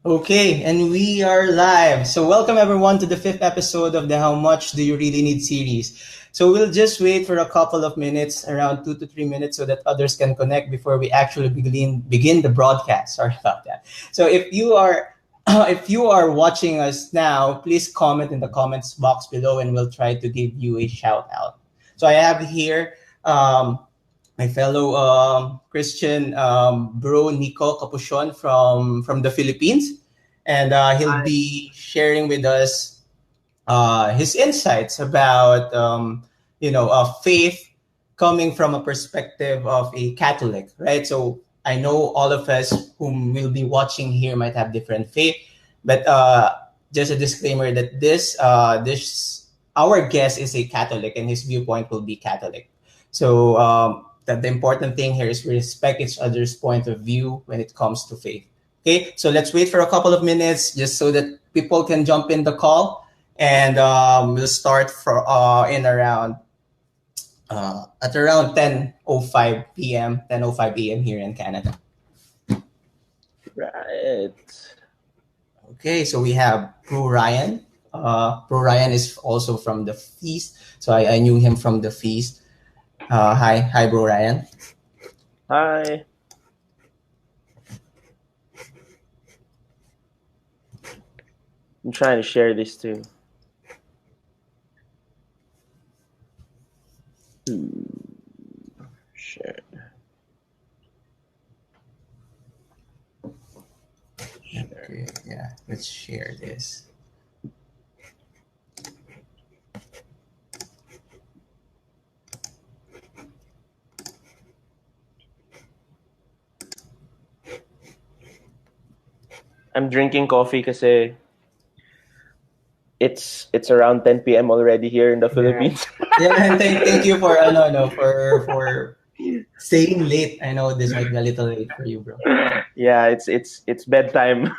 Okay, and we are live. So welcome everyone to the fifth episode of the How Much Do You Really Need series. So we'll just wait for a couple of minutes, around 2 to 3 minutes, so that others can connect before we actually begin the broadcast. Sorry about that. So if you are if you are watching us now, please comment in the comments box below, and we'll try to give you a shout out. So I have here my fellow Christian bro Niko Capucion from the Philippines, and he'll Hi. be sharing with us his insights about faith coming from a perspective of a Catholic, right? So I know all of us whom will be watching here might have different faith, but just a disclaimer that this our guest is a Catholic and his viewpoint will be Catholic. So that the important thing here is we respect each other's point of view when it comes to faith. Okay, so let's wait for a couple of minutes just so that people can jump in the call, and we'll start for in around at around 10:05 p.m. 10:05 a.m. here in Canada. Right. Okay, so we have Bro Ryan. Bro Ryan is also from the feast, so I knew him from the feast. Hi, Bro Ryan. Hi. I'm trying to share this too. Share. Okay, yeah, let's share this. I'm drinking coffee kasi it's around 10 p.m. already here in the Philippines. Yeah, and thank you for for staying late. I know this might be a little late for you, bro. Yeah, it's bedtime.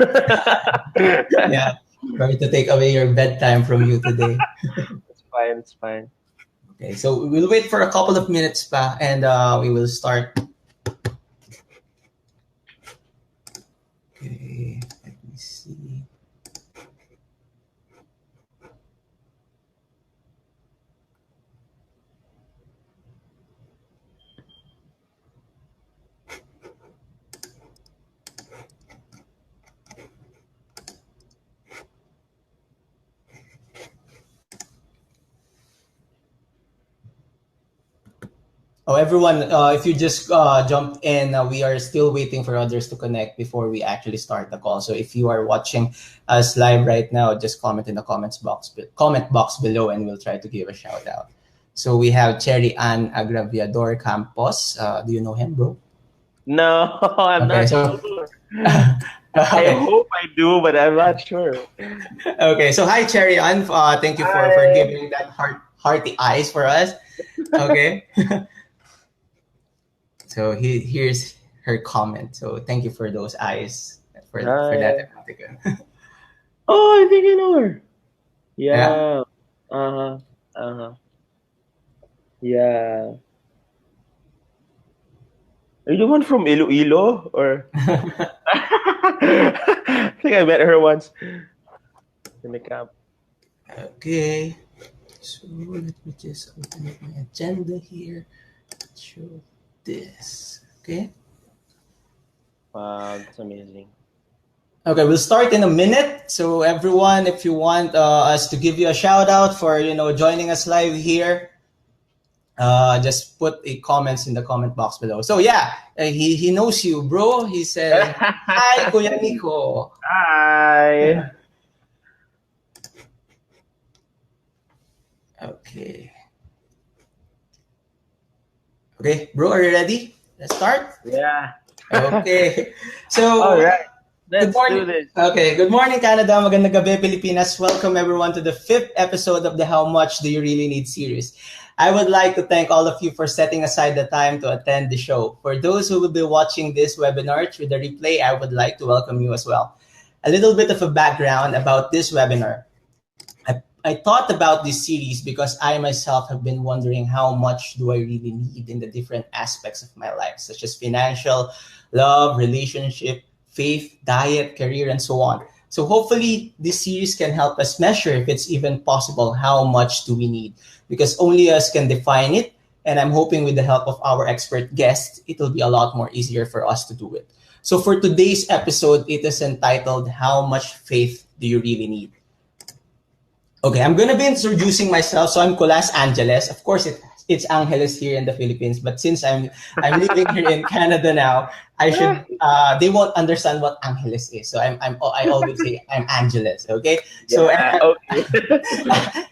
Yeah, sorry to take away your bedtime from you today. It's fine. Okay, so we'll wait for a couple of minutes pa, and we will start. Okay, let me see. Oh, everyone, if you just jumped in, we are still waiting for others to connect before we actually start the call. So if you are watching us live right now, just comment in the comment box below, and we'll try to give a shout out. So we have Cherry Ann Agraviador Campos. Do you know him, bro? No, I'm Okay, not so sure. I okay, hope I do, but I'm not sure. okay. So hi, Cherry Ann. Thank you for Hi. giving that hearty eyes for us. Okay. So here's her comment. So thank you for those eyes for Hi. that emoticon. Oh, I think I know her. Yeah. Yeah. Uh-huh. Uh-huh. Yeah. Are you the one from Iloilo? Or I think I met her once in the camp. Okay. So let me just open up my agenda here. Show this. Okay. Wow, that's amazing. Okay, we'll start in a minute. So everyone, if you want us to give you a shout out for joining us live here, just put a comments in the comment box below. So yeah, he knows you, bro. He says, "Hi, Kuya Niko." Hi. Okay. Okay, bro, are you ready? Let's start. Yeah. Okay. All So, right. good Let's do morning. this. Okay, good morning, Canada. Magandang gabi, Pilipinas. Welcome everyone to the fifth episode of the How Much Do You Really Need series. I would like to thank all of you for setting aside the time to attend the show. For those who will be watching this webinar through the replay, I would like to welcome you as well. A little bit of a background about this webinar. I thought about this series because I myself have been wondering how much do I really need in the different aspects of my life, such as financial, love, relationship, faith, diet, career, and so on. So hopefully this series can help us measure if it's even possible how much do we need, because only us can define it. And I'm hoping with the help of our expert guests, it'll be a lot more easier for us to do it. So for today's episode, it is entitled How Much Faith Do You Really Need? Okay, I'm gonna be introducing myself. So I'm Colas Angeles. Of course, it's Angeles here in the Philippines, but since I'm living here in Canada now, I should they won't understand what Angeles is. So I always say I'm Angeles. Okay, so Yeah. Okay.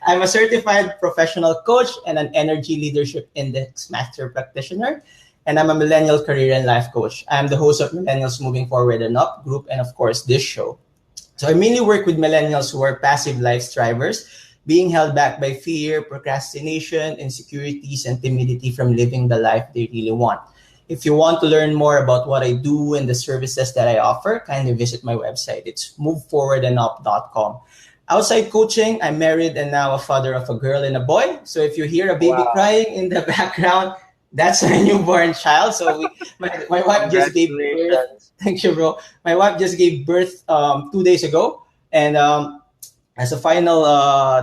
I'm a certified professional coach and an energy leadership index master practitioner, and I'm a millennial career and life coach. I'm the host of Millennials Moving Forward and Up group, and of course this show. So I mainly work with millennials who are passive life strivers, being held back by fear, procrastination, insecurities, and timidity from living the life they really want. If you want to learn more about what I do and the services that I offer, kindly visit my website. It's moveforwardandup.com. Outside coaching, I'm married and now a father of a girl and a boy. So if you hear a baby Wow. crying in the background, that's my newborn child. So my wife just gave birth. Congratulations. Thank you, bro. My wife just gave birth 2 days ago. And as a final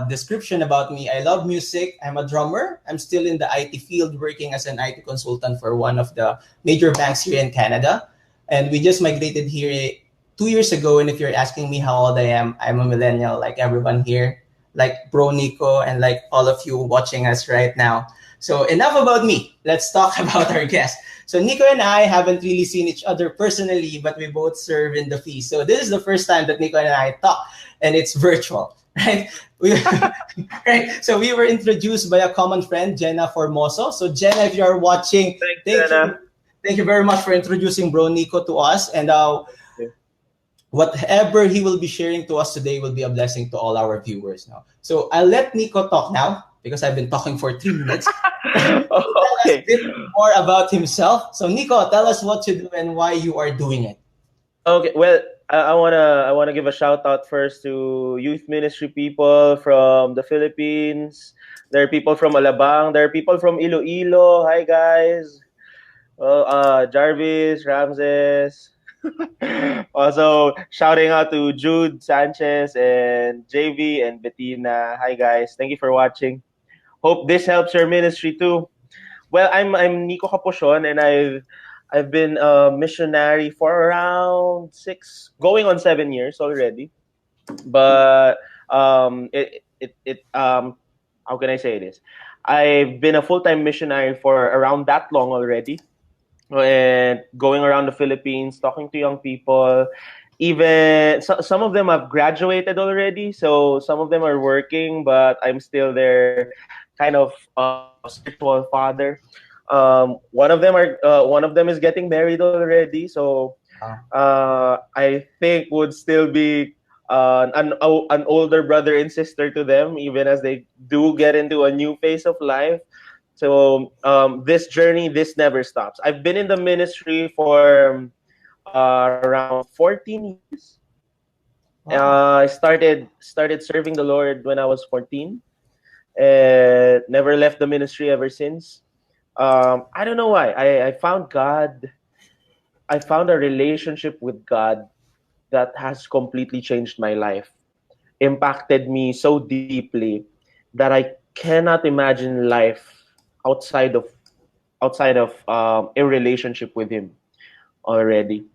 description about me, I love music. I'm a drummer. I'm still in the IT field working as an IT consultant for one of the major banks here in Canada. And we just migrated here 2 years ago. And if you're asking me how old I am, I'm a millennial like everyone here, like Bro Nico and like all of you watching us right now. So enough about me. Let's talk about our guest. So Nico and I haven't really seen each other personally, but we both serve in the feast. So this is the first time that Nico and I talk, and it's virtual, right? Right. So we were introduced by a common friend, Jenna Formoso. So Jenna, if you're watching, Thanks, thank Jenna. you, thank you very much for introducing Bro Nico to us. And whatever he will be sharing to us today will be a blessing to all our viewers now. So I'll let Nico talk now because I've been talking for 3 minutes. Tell us a Okay. bit more about himself. So Nico, tell us what you do and why you are doing it. Okay. Well, I wanna give a shout out first to youth ministry people from the Philippines. There are people from Alabang. There are people from Iloilo. Hi guys. Well, Jarvis, Ramses. Also, shouting out to Jude Sanchez and JV and Bettina. Hi guys. Thank you for watching. Hope this helps your ministry too. Well, I'm Niko Capucion, and I've been a missionary for around 6, going on 7 years already. But how can I say this? I've been a full time missionary for around that long already, and going around the Philippines, talking to young people. Even some of them have graduated already, so some of them are working, but I'm still their kind of spiritual father. One of them is getting married already, so I think would still be an older brother and sister to them, even as they do get into a new phase of life. So this journey, this never stops. I've been in the ministry for around 14 years. Wow. I started serving the Lord when I was 14, and never left the ministry ever since. I don't know why. I found God. I found a relationship with God that has completely changed my life, impacted me so deeply that I cannot imagine life outside of a relationship with Him already.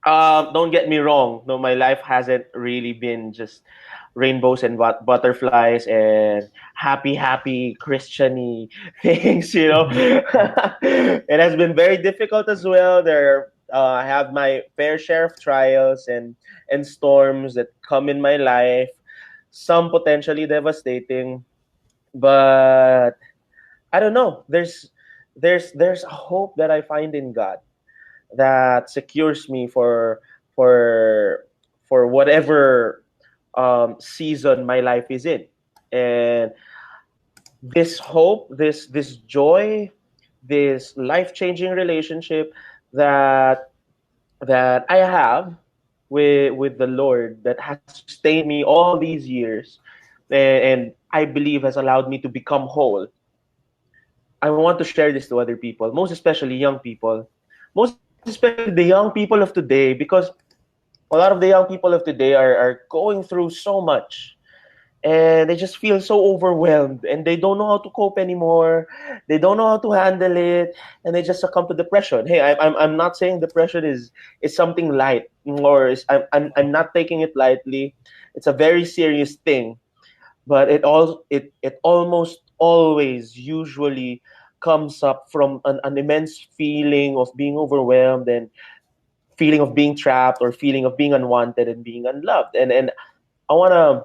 Don't get me wrong. No, my life hasn't really been just rainbows and butterflies and happy Christiany things. It has been very difficult as well. I have my fair share of trials and storms that come in my life. Some potentially devastating, but I don't know. There's a hope that I find in God that secures me for for whatever season my life is in. And this hope, this joy, this life changing relationship that that I have with the Lord that has sustained me all these years, and I believe has allowed me to become whole. I want to share this to other people, most especially young people, most especially the young people of today, because A lot of the young people of today are going through so much, and they just feel so overwhelmed, and they don't know how to cope anymore. They don't know how to handle it, and they just succumb to depression. Hey, I'm not saying depression is something light, or I'm not taking it lightly. It's a very serious thing, but it almost always usually comes up from an immense feeling of being overwhelmed, and feeling of being trapped, or feeling of being unwanted and being unloved. And I want to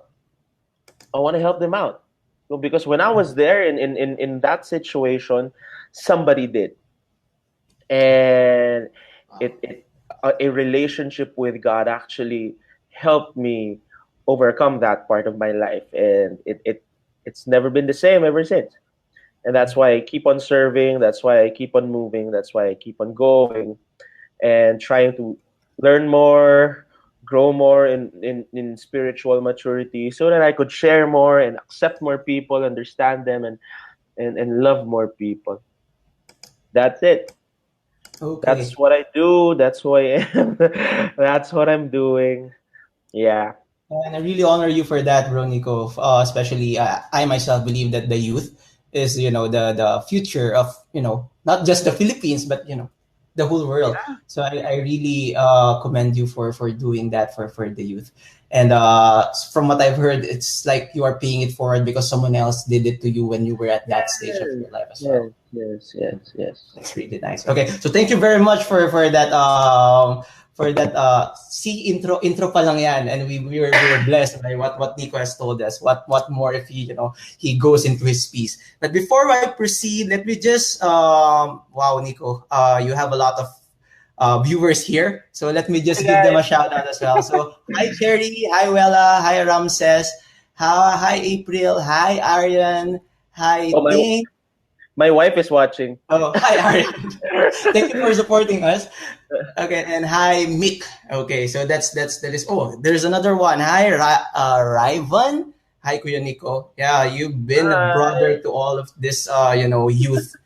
I want to help them out. So, because when I was there in that situation, somebody did. And a relationship with God actually helped me overcome that part of my life. And it's never been the same ever since. And that's why I keep on serving. That's why I keep on moving. That's why I keep on going and trying to learn more, grow more in spiritual maturity, so that I could share more and accept more people, understand them, and love more people. That's it. That's Okay. what I do. That's who I am. That's what I'm doing. Yeah. And I really honor you for that, bro, Nico. Especially, I myself believe that the youth is, the future of, not just the Philippines, but the whole world. So I really commend you for doing that for the youth. And from what I've heard, it's like you are paying it forward because someone else did it to you when you were at that stage of Yes, your life as well. yes, yes, yes, yes. That's really nice. Okay, so thank you very much for that see intro pa lang yan, and we were blessed by what Nico has told us. What more if he goes into his piece. But before I proceed, let me just wow, Nico, you have a lot of viewers here, so let me just Hey give them guys. a shout out as well. So hi Cherry, hi Wella, hi Ramses, hi April, hi Aryan, hi Oh, Pink. my wife is watching. Oh, hi Aryan. Thank you for supporting us. Okay, and hi Mick. Okay, so that's the list. Oh, there's another one. Hi Rivan. Hi Kuya Nico. Yeah, you've been a brother Hi. to all of this youth.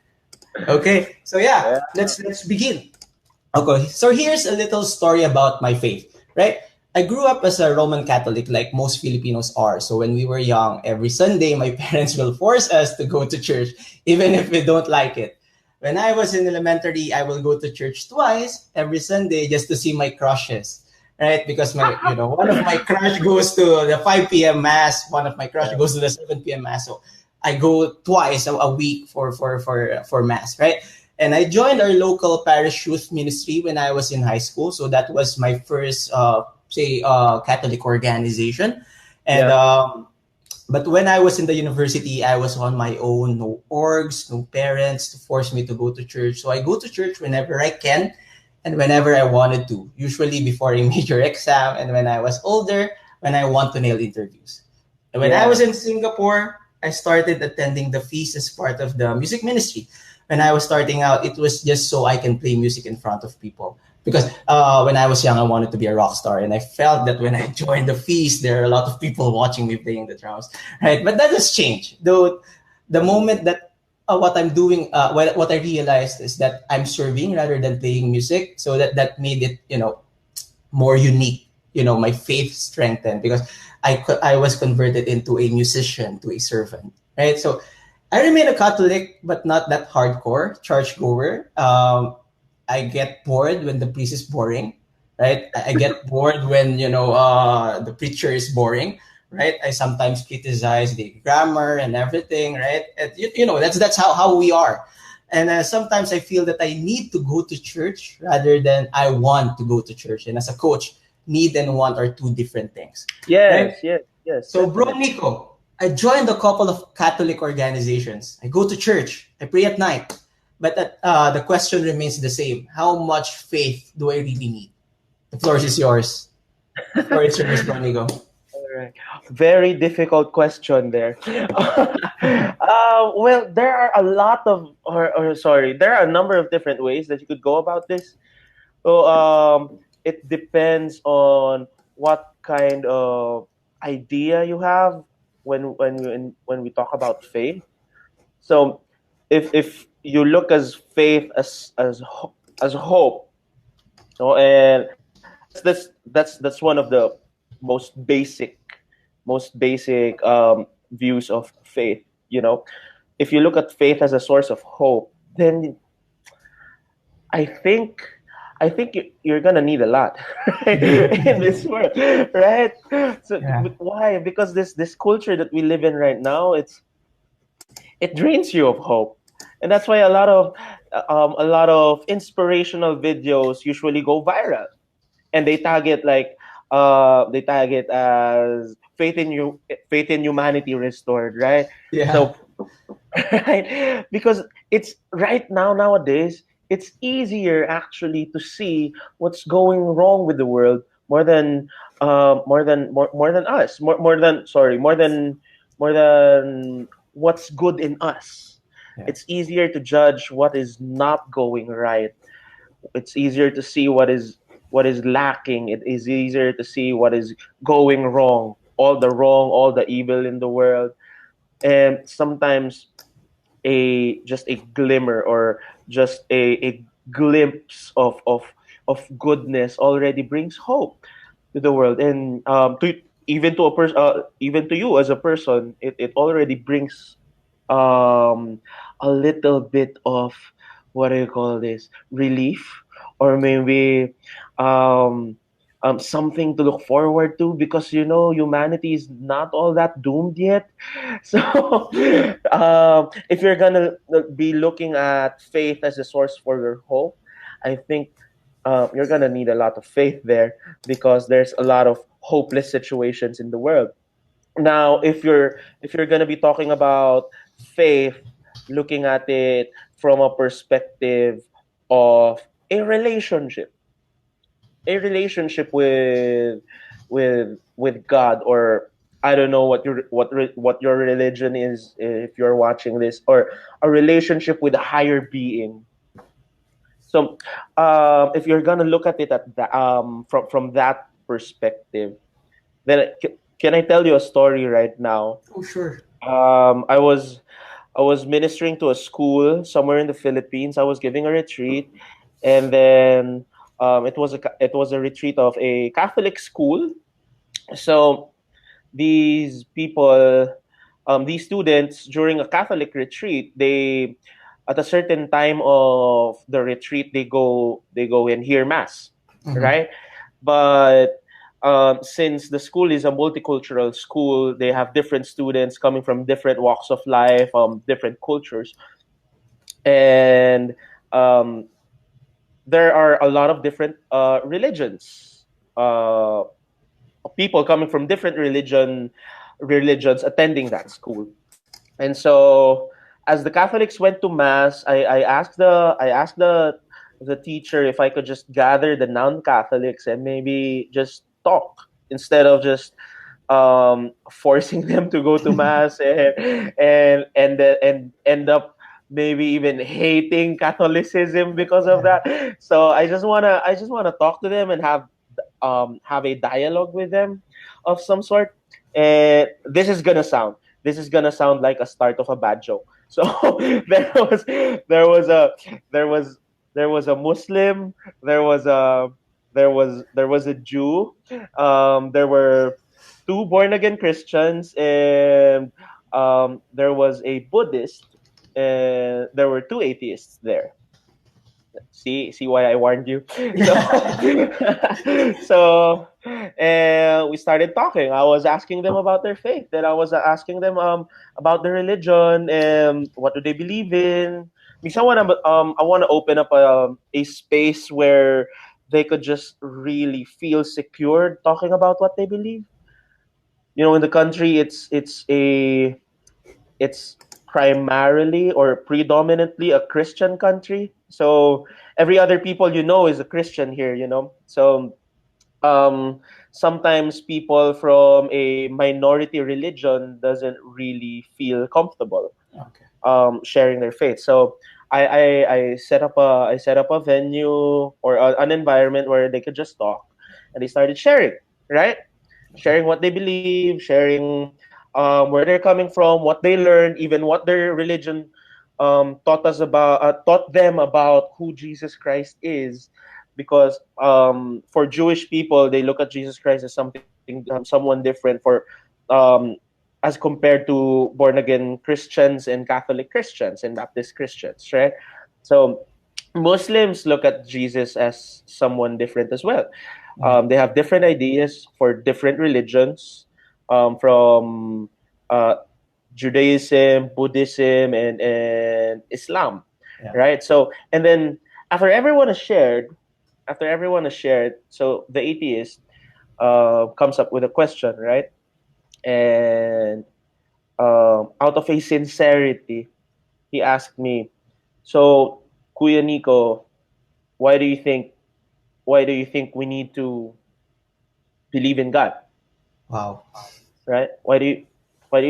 Okay, so yeah, Yeah. let's begin. Okay, so here's a little story about my faith, right? I grew up as a Roman Catholic like most Filipinos are. So when we were young, every Sunday, my parents will force us to go to church, even if we don't like it. When I was in elementary, I will go to church twice every Sunday just to see my crushes, right? Because one of my crush goes to the 5 p.m. mass, one of my crush Yeah. goes to the 7 p.m. mass. So I go twice a week for mass, right? And I joined our local parish youth ministry when I was in high school. So that was my first, Catholic organization. And Yeah. but when I was in the university, I was on my own. No orgs, no parents to force me to go to church. So I go to church whenever I can and whenever I wanted to. Usually before a major exam, and when I was older, when I want to nail interviews. And when I Yeah. was in Singapore, I started attending the feast as part of the music ministry. When I was starting out, it was just so I can play music in front of people. Because when I was young, I wanted to be a rock star, and I felt that when I joined the feast, there are a lot of people watching me playing the drums, right? But that has changed. Though the moment that what I'm doing, what I realized is that I'm serving rather than playing music, so that made it, more unique. My faith strengthened because I was converted into a musician, to a servant, right? So I remain a Catholic, but not that hardcore churchgoer. I get bored when the priest is boring, right? I get bored when the preacher is boring, right? I sometimes criticize the grammar and everything, right? And, that's how we are. And sometimes I feel that I need to go to church rather than I want to go to church. And as a coach, need and want are two different things, right? Yes, yes, yes, So, bro, definitely. Nico, I joined a couple of Catholic organizations. I go to church. I pray at night. But the question remains the same. How much faith do I really need? The floor is yours. The floor is yours, bro, Nico. All right. Very difficult question there. Well, there are a lot of, or sorry, there are a number of different ways that you could go about this. So, it depends on what kind of idea you have when we talk about faith. So, if you look as faith as hope, and as that's one of the most basic views of faith. If you look at faith as a source of hope, then I think you're gonna need a lot in this world, right? So Yeah. why? Because this culture that we live in right now, it drains you of hope, and that's why a lot of inspirational videos usually go viral, and they tag it as faith in humanity restored, right? Yeah. So right, because it's right now nowadays it's easier actually to see what's going wrong with the world more than us more than sorry more than what's good in us. Yeah. It's easier to judge what is not going right. It's easier to see what is lacking. It is easier to see what is going wrong, all the evil in the world. And sometimes a just a glimmer or just a glimpse of goodness already brings hope to the world. And to even to a person even to you as a person, it already brings um a little bit of, what do you call this, relief, or maybe um something to look forward to, because humanity is not all that doomed yet. So if you're gonna be looking at faith as a source for your hope, I think you're gonna need a lot of faith there, because there's a lot of hopeless situations in the world. Now, if you're gonna be talking about faith, looking at it from a perspective of a relationship, a relationship with God, or I don't know what your religion is if you're watching this, or a relationship with a higher being. So, if you're gonna look at it from that perspective, then can I tell you a story right now? Oh, sure. Um, I was I was ministering to a school somewhere in the Philippines. I was giving a retreat, and then it was a retreat of a Catholic school. So these people, these students, during a Catholic retreat, they at a certain time of the retreat they go and hear mass, Mm-hmm. right? But since the school is a multicultural school, they have different students coming from different walks of life, different cultures, and um, there are a lot of different religions. People coming from different religions attending that school. And so, as the Catholics went to mass, I asked the teacher if I could just gather the non-Catholics and maybe just talk, instead of just forcing them to go to mass, and end up maybe even hating Catholicism because of Yeah. that. So I just wanna talk to them and have a dialogue with them of some sort. And this is gonna sound like a start of a bad joke. So there was there was a there was there was a Muslim, there was there was a Jew, there were two born again Christians, and there was a Buddhist, and there were two atheists there. See why I warned you. So so and we started talking. I was asking them about their faith. Then I was asking them about their religion and what do they believe in. Because I want to open up a space where they could just really feel secure talking about what they believe. In the country, it's primarily or predominantly a Christian country. So every other people is a Christian here. So um, sometimes people from a minority religion doesn't really feel comfortable Okay. sharing their faith. So I set up a venue or an environment where they could just talk, and they started sharing, right? Sharing what they believe, sharing where they're coming from, what they learned, even what their religion taught them about who Jesus Christ is. because for Jewish people, they look at Jesus Christ as something, someone different um, as compared to born again Christians and Catholic Christians and Baptist Christians, right? So Muslims look at Jesus as someone different as well. Yeah. They have different ideas for different religions, from uh, Judaism, Buddhism, and Islam, Yeah. right? So, and then after everyone has shared, so the atheist comes up with a question, right? And out of a sincerity, he asked me, "So, Kuya Nico, why do you think we need to believe in God, Wow. right? Why do you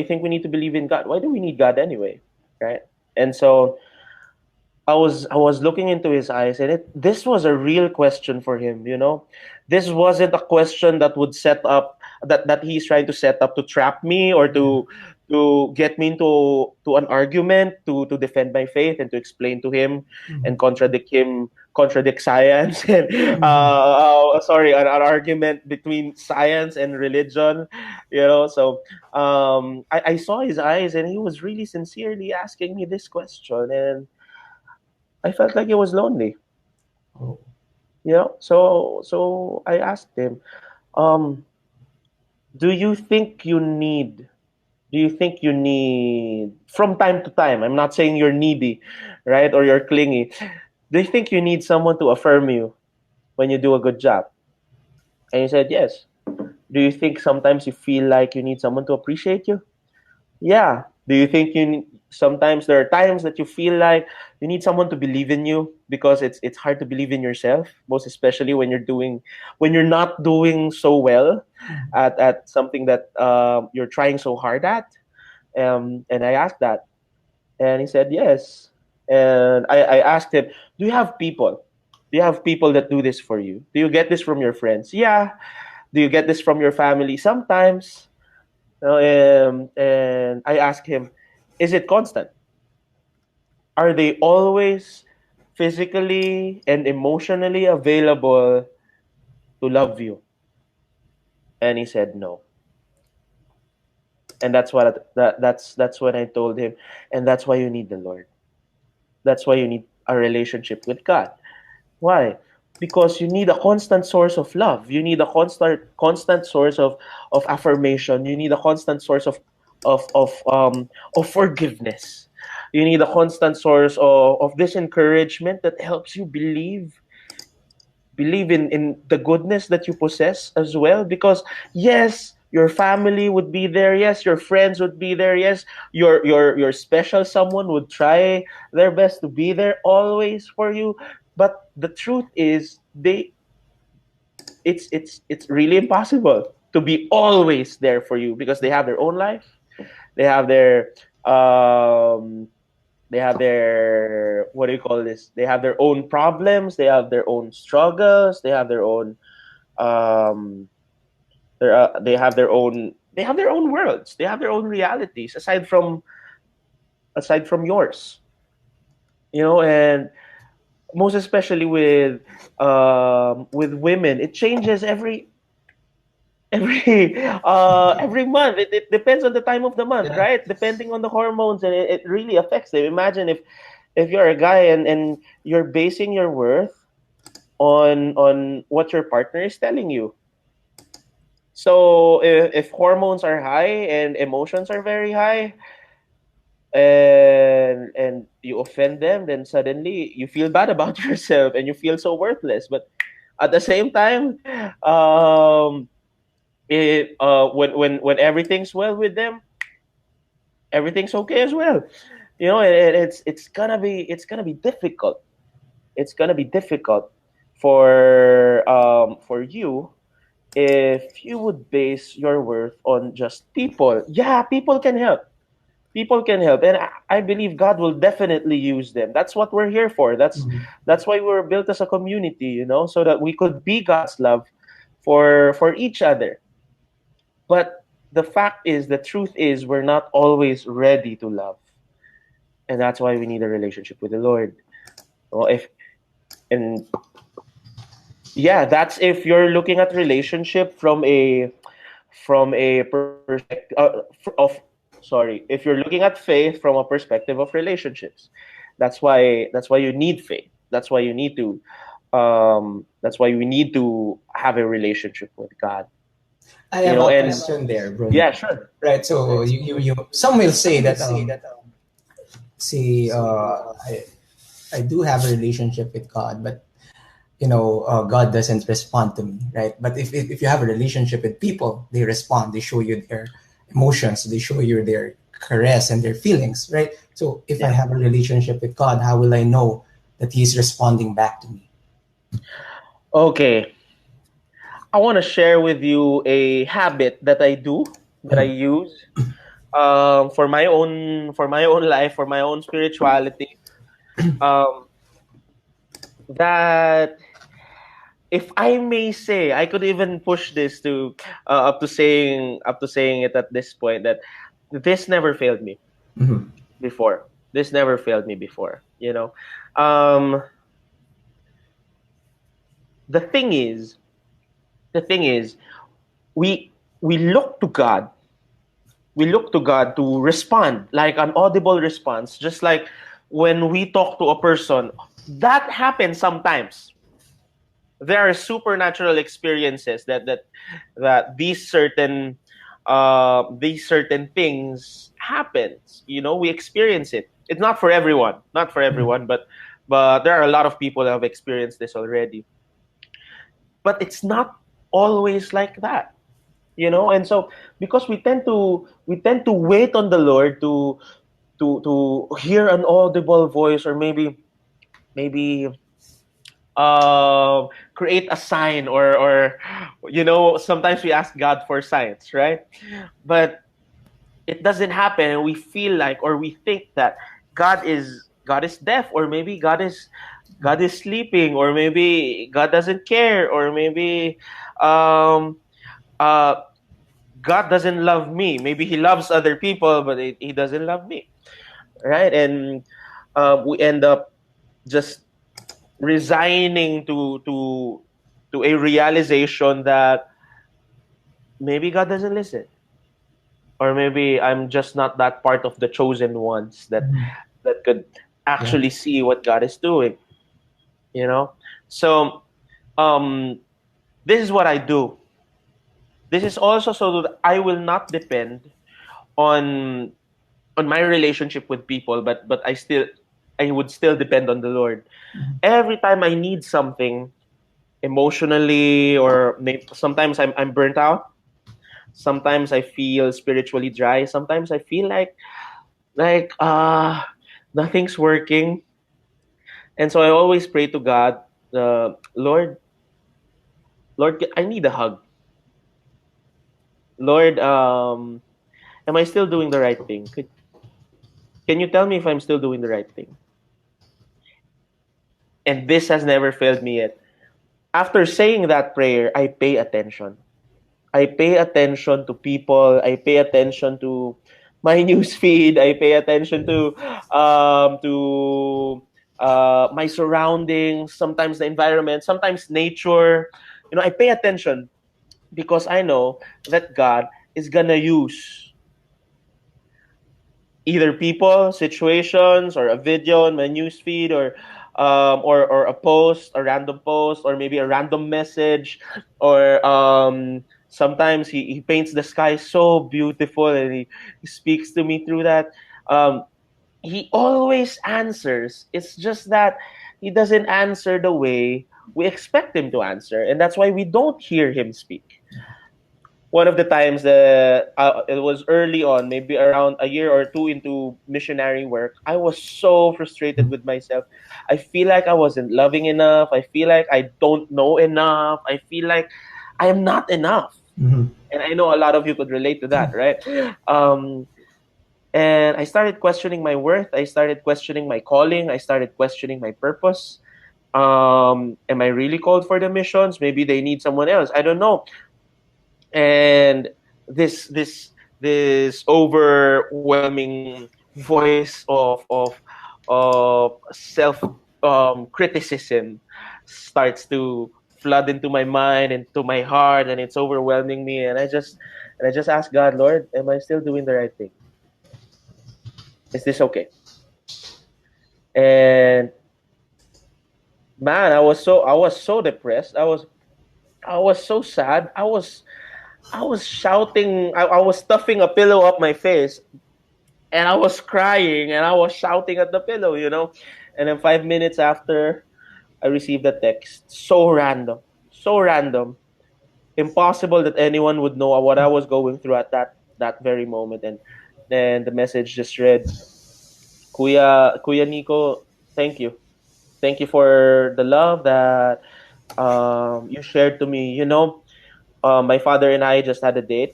think we need to believe in God? Why do we need God anyway, right?" And so I was looking into his eyes, and this was a real question for him. This wasn't a question that would set up that he's trying to set up to trap me or Yeah. to get me into an argument to defend my faith and to explain to him and Mhm. contradict science and Mhm. sorry, an argument between science and religion. So I saw his eyes, and he was really sincerely asking me this question, and I felt like he was lonely. Oh. So I asked him, um, do you think you need from time to time, I'm not saying you're needy, right, or you're clingy. Do you think you need someone to affirm you when you do a good job? And he said yes. Do you think sometimes you feel like you need someone to appreciate you? Yeah. Do you think sometimes there are times that you feel like you need someone to believe in you because it's hard to believe in yourself, most especially when you're not doing so well Mhm. at something that you're trying so hard at. And I asked that, and he said yes. And I asked him, "Do you have people? Do you have people that do this for you? Do you get this from your friends?" Yeah. Do you get this from your family? Sometimes. And I asked him, "Is it constant? Are they always physically and emotionally available to love you?" And he said no. And that's what I told him. And that's why you need the Lord. That's why you need a relationship with God. Why? Because you need a constant source of love. You need a constant source of affirmation. You need a constant source of forgiveness. You need a constant source of this encouragement that helps you believe in the goodness that you possess as well. Because yes, your family would be there, yes, your friends would be there, yes, your special someone would try their best to be there always for you. But the truth is, it's really impossible to be always there for you, because they have their own life. They have their um what do you call this, they have their own problems, they have their own struggles, they have their own um they have their own worlds, they have their own realities aside from yours. And most especially with women, it changes every month. It depends on the time of the month, Yeah. right? Depending on the hormones, and it really affects them. Imagine if you're a guy, and you're basing your worth on what your partner is telling you. So if hormones are high and emotions are very high, and you offend them, then suddenly you feel bad about yourself and you feel so worthless. But at the same time, um when everything's well with them, everything's okay as well. And it's gonna be difficult. It's gonna be difficult for you if you would base your worth on just people. Yeah, people can help, and I believe God will definitely use them. That's what we're here for. Mhm. That's why we were built as a community, so that we could be God's love for each other. But the fact is, the truth is, we're not always ready to love, and that's why we need a relationship with the Lord. Well, if and Yeah, that's if you're looking at relationship from a perspective of sorry, if you're looking at faith from a perspective of relationships. That's why you need faith. That's why we need to have a relationship with God. I You have know, a and question there, bro yeah, Nico. sure. Right. So some will say that see I do have a relationship with God, but God doesn't respond to me, right? But if you have a relationship with people, they respond, they show you their emotions, they show you their caress and their feelings, right? So if I Yeah. have a relationship with God, how will I know that He's responding back to me? Okay. I want to share with you a habit that I do, that I Mm. use for my own life, for my own spirituality. Um, that if I may say, I could even push this to up to saying it at this point that this never failed me Mhm. before. This never failed me before. Um, the thing is, the thing is, we we look to God. We look to God to respond, like an audible response, just like when we talk to a person. That happens sometimes. There are supernatural experiences that these certain things happens. We experience it. It's not for everyone, not for Mhm. everyone, but there are a lot of people that have experienced this already. But it's not always like that. And so because we tend to wait on the Lord to hear an audible voice, or maybe create a sign, or sometimes we ask God for signs, right? But it doesn't happen, and we feel like, or we think that God is deaf, or maybe God is sleeping, or maybe God doesn't care, or maybe um uh God doesn't love me. Maybe He loves other people, but He doesn't love me, right? And we end up just resigning to a realization that maybe God doesn't listen, or maybe I'm just not that part of the chosen ones Mhm. that could Yeah. actually see what God is doing. You know, so um, this is what I do. This is also so that I will not depend on my relationship with people, but I would still depend on the Lord. Mhm. Every time I need something emotionally, or maybe sometimes I'm burnt out. Sometimes I feel spiritually dry. Sometimes I feel like nothing's working. And so I always pray to God, Lord, Lord, I need a hug. Lord, am I still doing the right thing? Can you tell me if I'm still doing the right thing? And this has never failed me yet. After saying that prayer, I pay attention. I pay attention to people. I pay attention to my news feed. I pay attention to my surroundings. Sometimes the environment. Sometimes nature. I pay attention because I know that God is gonna use either people, situations, or a video on my news feed, or a post, a random post, or maybe a random message, or sometimes he paints the sky so beautiful, and he speaks to me through that. Um, he always answers. It's just that he doesn't answer the way we expect him to answer, and that's why we don't hear him speak. One of the times that it was early on, maybe around a year or two into missionary work, I was so frustrated with myself. I feel like I wasn't loving enough. I feel like I don't know enough. I feel like I am not enough. Mhm. And I know a lot of you could relate to that, right? Um, and I started questioning my worth. I started questioning my calling. I started questioning my purpose. Am I really called for the missions? Maybe they need someone else. I don't know. And this overwhelming voice of self criticism starts to flood into my mind and to my heart, and it's overwhelming me. And I just ask God, Lord, am I still doing the right thing? Is this okay? And man, I was so depressed. I was so sad. I was shouting. I was stuffing a pillow up my face, and I was crying, and I was shouting at the pillow, And then 5 minutes after, I received a text. So random, so random, impossible that anyone would know what I was going through at that very moment. And then the message just read, Kuya Nico, thank you. Thank you for the love that you shared to me. My father and I just had a date,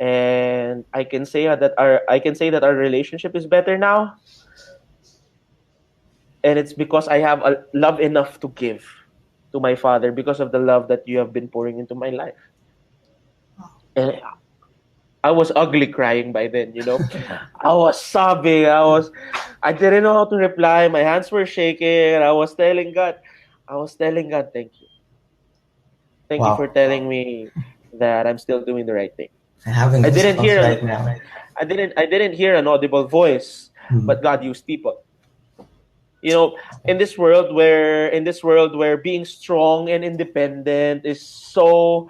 and I can say that our relationship is better now, and it's because I have a love enough to give to my father because of the love that you have been pouring into my life. And I was ugly crying by then. I was sobbing. I didn't know how to reply. My hands were shaking. And I was telling God, thank you. Thank you for Wow. telling me that I'm still doing the right thing. I'm having I didn't goosebumps hear right now. I didn't hear an audible voice, Hmm. but God used people. You know, in this world where being strong and independent is so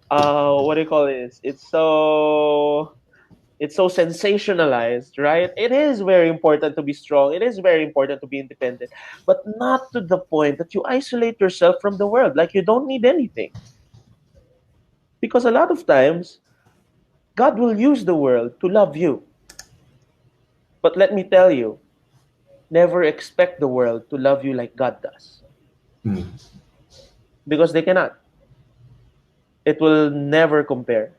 what do you call this? It's so sensationalized, right? It is very important to be strong. It is very important to be independent, but not to the point that you isolate yourself from the world, like you don't need anything. Because a lot of times, God will use the world to love you. But let me tell you, never expect the world to love you like God does. Hmm. Because they cannot. It will never compare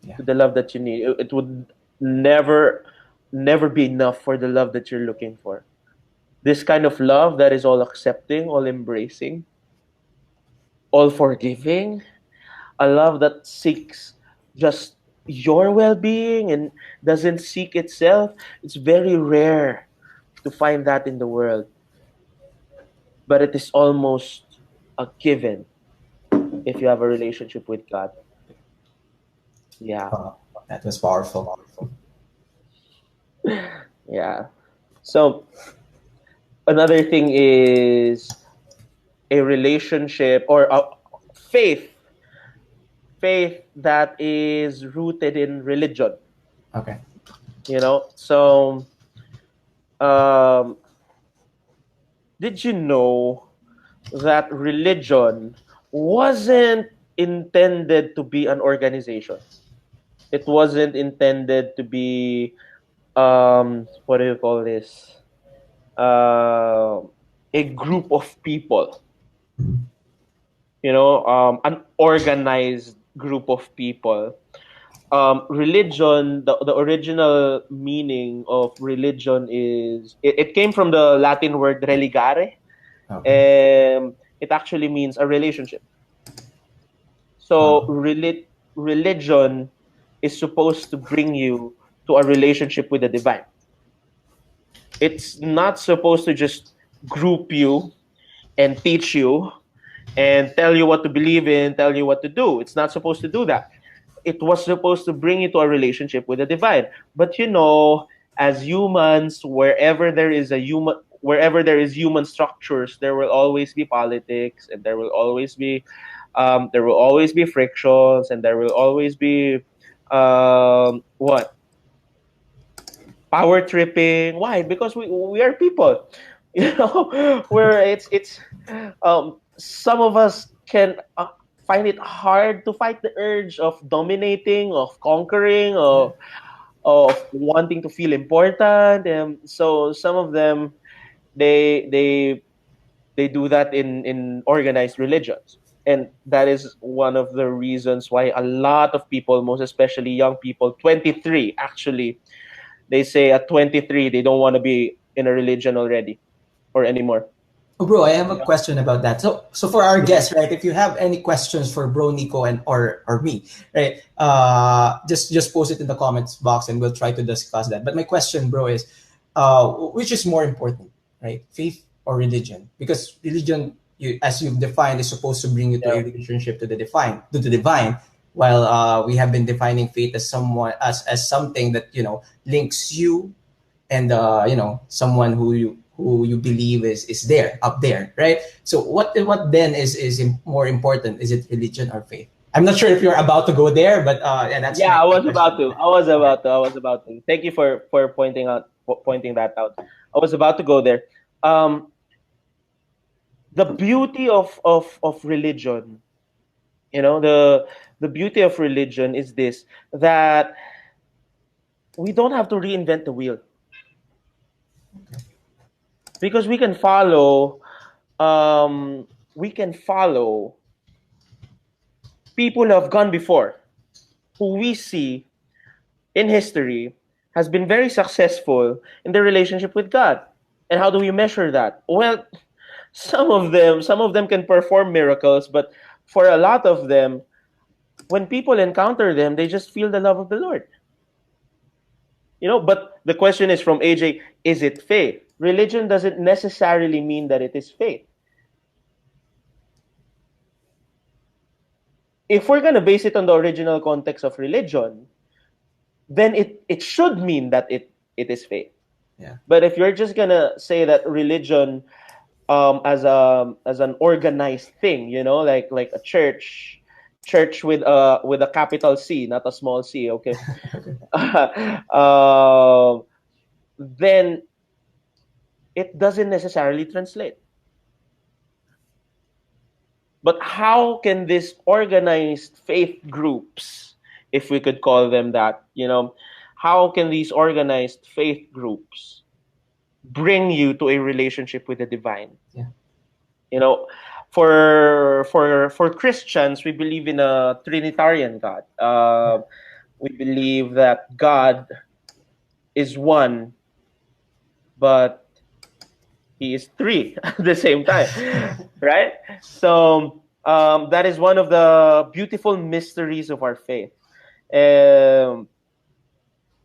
Yeah. to the love that you need. It would never, never be enough for the love that you're looking for. This kind of love that is all accepting, all embracing, all forgiving, a love that seeks just your well being and doesn't seek itself, it's very rare to find that in the world. But it is almost a given if you have a relationship with God. Yeah. Wow. That was powerful. Yeah. So another thing is a relationship or a faith, faith that is rooted in religion. Okay. So um, did you know that religion wasn't intended to be an organization? It wasn't intended to be what do you call this? A group of people, an organized group of people. Religion, the original meaning of religion is it came from the Latin word religare, Okay. and it actually means a relationship. So Wow. religion is supposed to bring you to a relationship with the divine. It's not supposed to just group you and teach you and tell you what to believe in, tell you what to do. It's not supposed to do that. It was supposed to bring you to a relationship with the divine. But as humans, wherever there is human structures, there will always be politics, and there will always be frictions, and there will always be what power tripping. Why? Because we are people, where some of us can find it hard to fight the urge of dominating, of conquering, of wanting to feel important, and so some of them they they they do that in organized religions. And that is one of the reasons why a lot of people, most especially young people, 23 actually, they say at 23 they don't want to be in a religion already or anymore. Oh, bro, I have a question about that. So for our guests, right? If you have any questions for Bro Nico and or me, right? Just post it in the comments box, and we'll try to discuss that. But my question, bro, is, which is more important, right? Faith or religion? Because religion as you've defined, is supposed to bring you to Yeah. a relationship to the divine. While we have been defining faith as someone as something that links you and someone who you believe is there up there, right? So what then is more important? Is it religion or faith? I'm not sure if you're about to go there, but yeah, that's Yeah, my I was about question. to. I was about to. I was about to. Thank you for pointing that out. I was about to go there. Um, the beauty of religion, the beauty of religion is this, that we don't have to reinvent the wheel, because we can follow people who have gone before, who we see in history has been very successful in their relationship with God. And how do we measure that? Well, some of them can perform miracles, but for a lot of them, when people encounter them, they just feel the love of the Lord. But the question is from AJ, is it faith? Religion doesn't necessarily mean that it is faith. If we're going to base it on the original context of religion, then it should mean that it is faith. Yeah. But if you're just going to say that religion, as an organized thing, like a church with a capital C, not a small c, okay? um, then it doesn't necessarily translate. But how can these organized faith groups, if we could call them that, how can these organized faith groups bring you to a relationship with the divine? Yeah. You know, for Christians, we believe in a Trinitarian God. We believe that God is one, but He is three at the same time, right? So that is one of the beautiful mysteries of our faith. Um,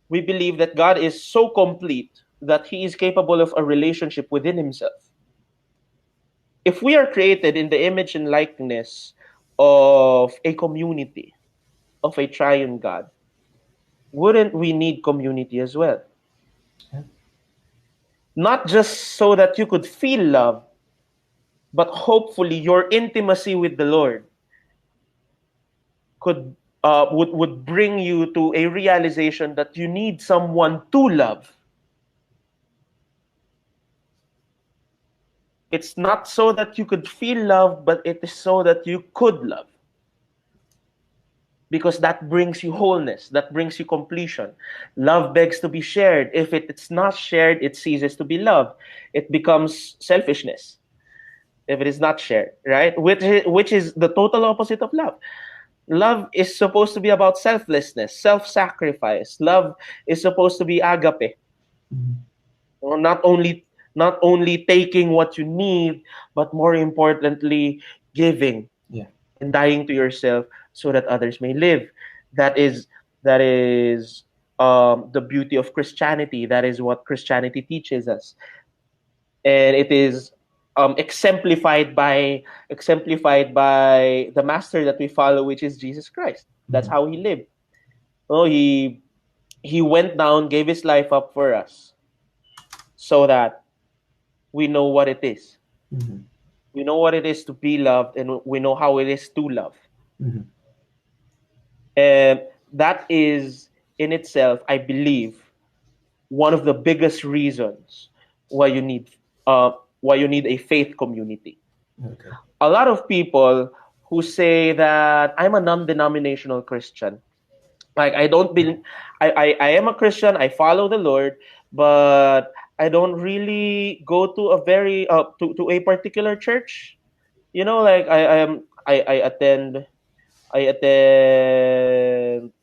we believe that God is so complete that He is capable of a relationship within Himself. If we are created in the image and likeness of a community, of a triune God, wouldn't we need community as well? Yeah. Not just so that you could feel love, but hopefully your intimacy with the Lord would bring you to a realization that you need someone to love. It's not so that you could feel love, but it is so that you could love. Because that brings you wholeness, that brings you completion. Love begs to be shared. If it's not shared, it ceases to be love. It becomes selfishness if it is not shared, right? Which is the total opposite of love. Love is supposed to be about selflessness, self-sacrifice. Love is supposed to be agape. Mhm. Well, not only taking what you need, but more importantly, giving Yeah. and dying to yourself so that others may live. That is the beauty of Christianity. That is what Christianity teaches us, and it is exemplified by the master that we follow, which is Jesus Christ. That's Mhm. how He lived. Oh, he went down, gave His life up for us, so that we know what it is. Mhm. We know what it is to be loved, and we know how it is to love. Mhm. And that is in itself, I believe, one of the biggest reasons why you need a faith community. Okay. A lot of people who say that I'm a non-denominational Christian, like I don't be, I am a Christian, I follow the Lord, but I don't really go to to a particular church. Like I attend a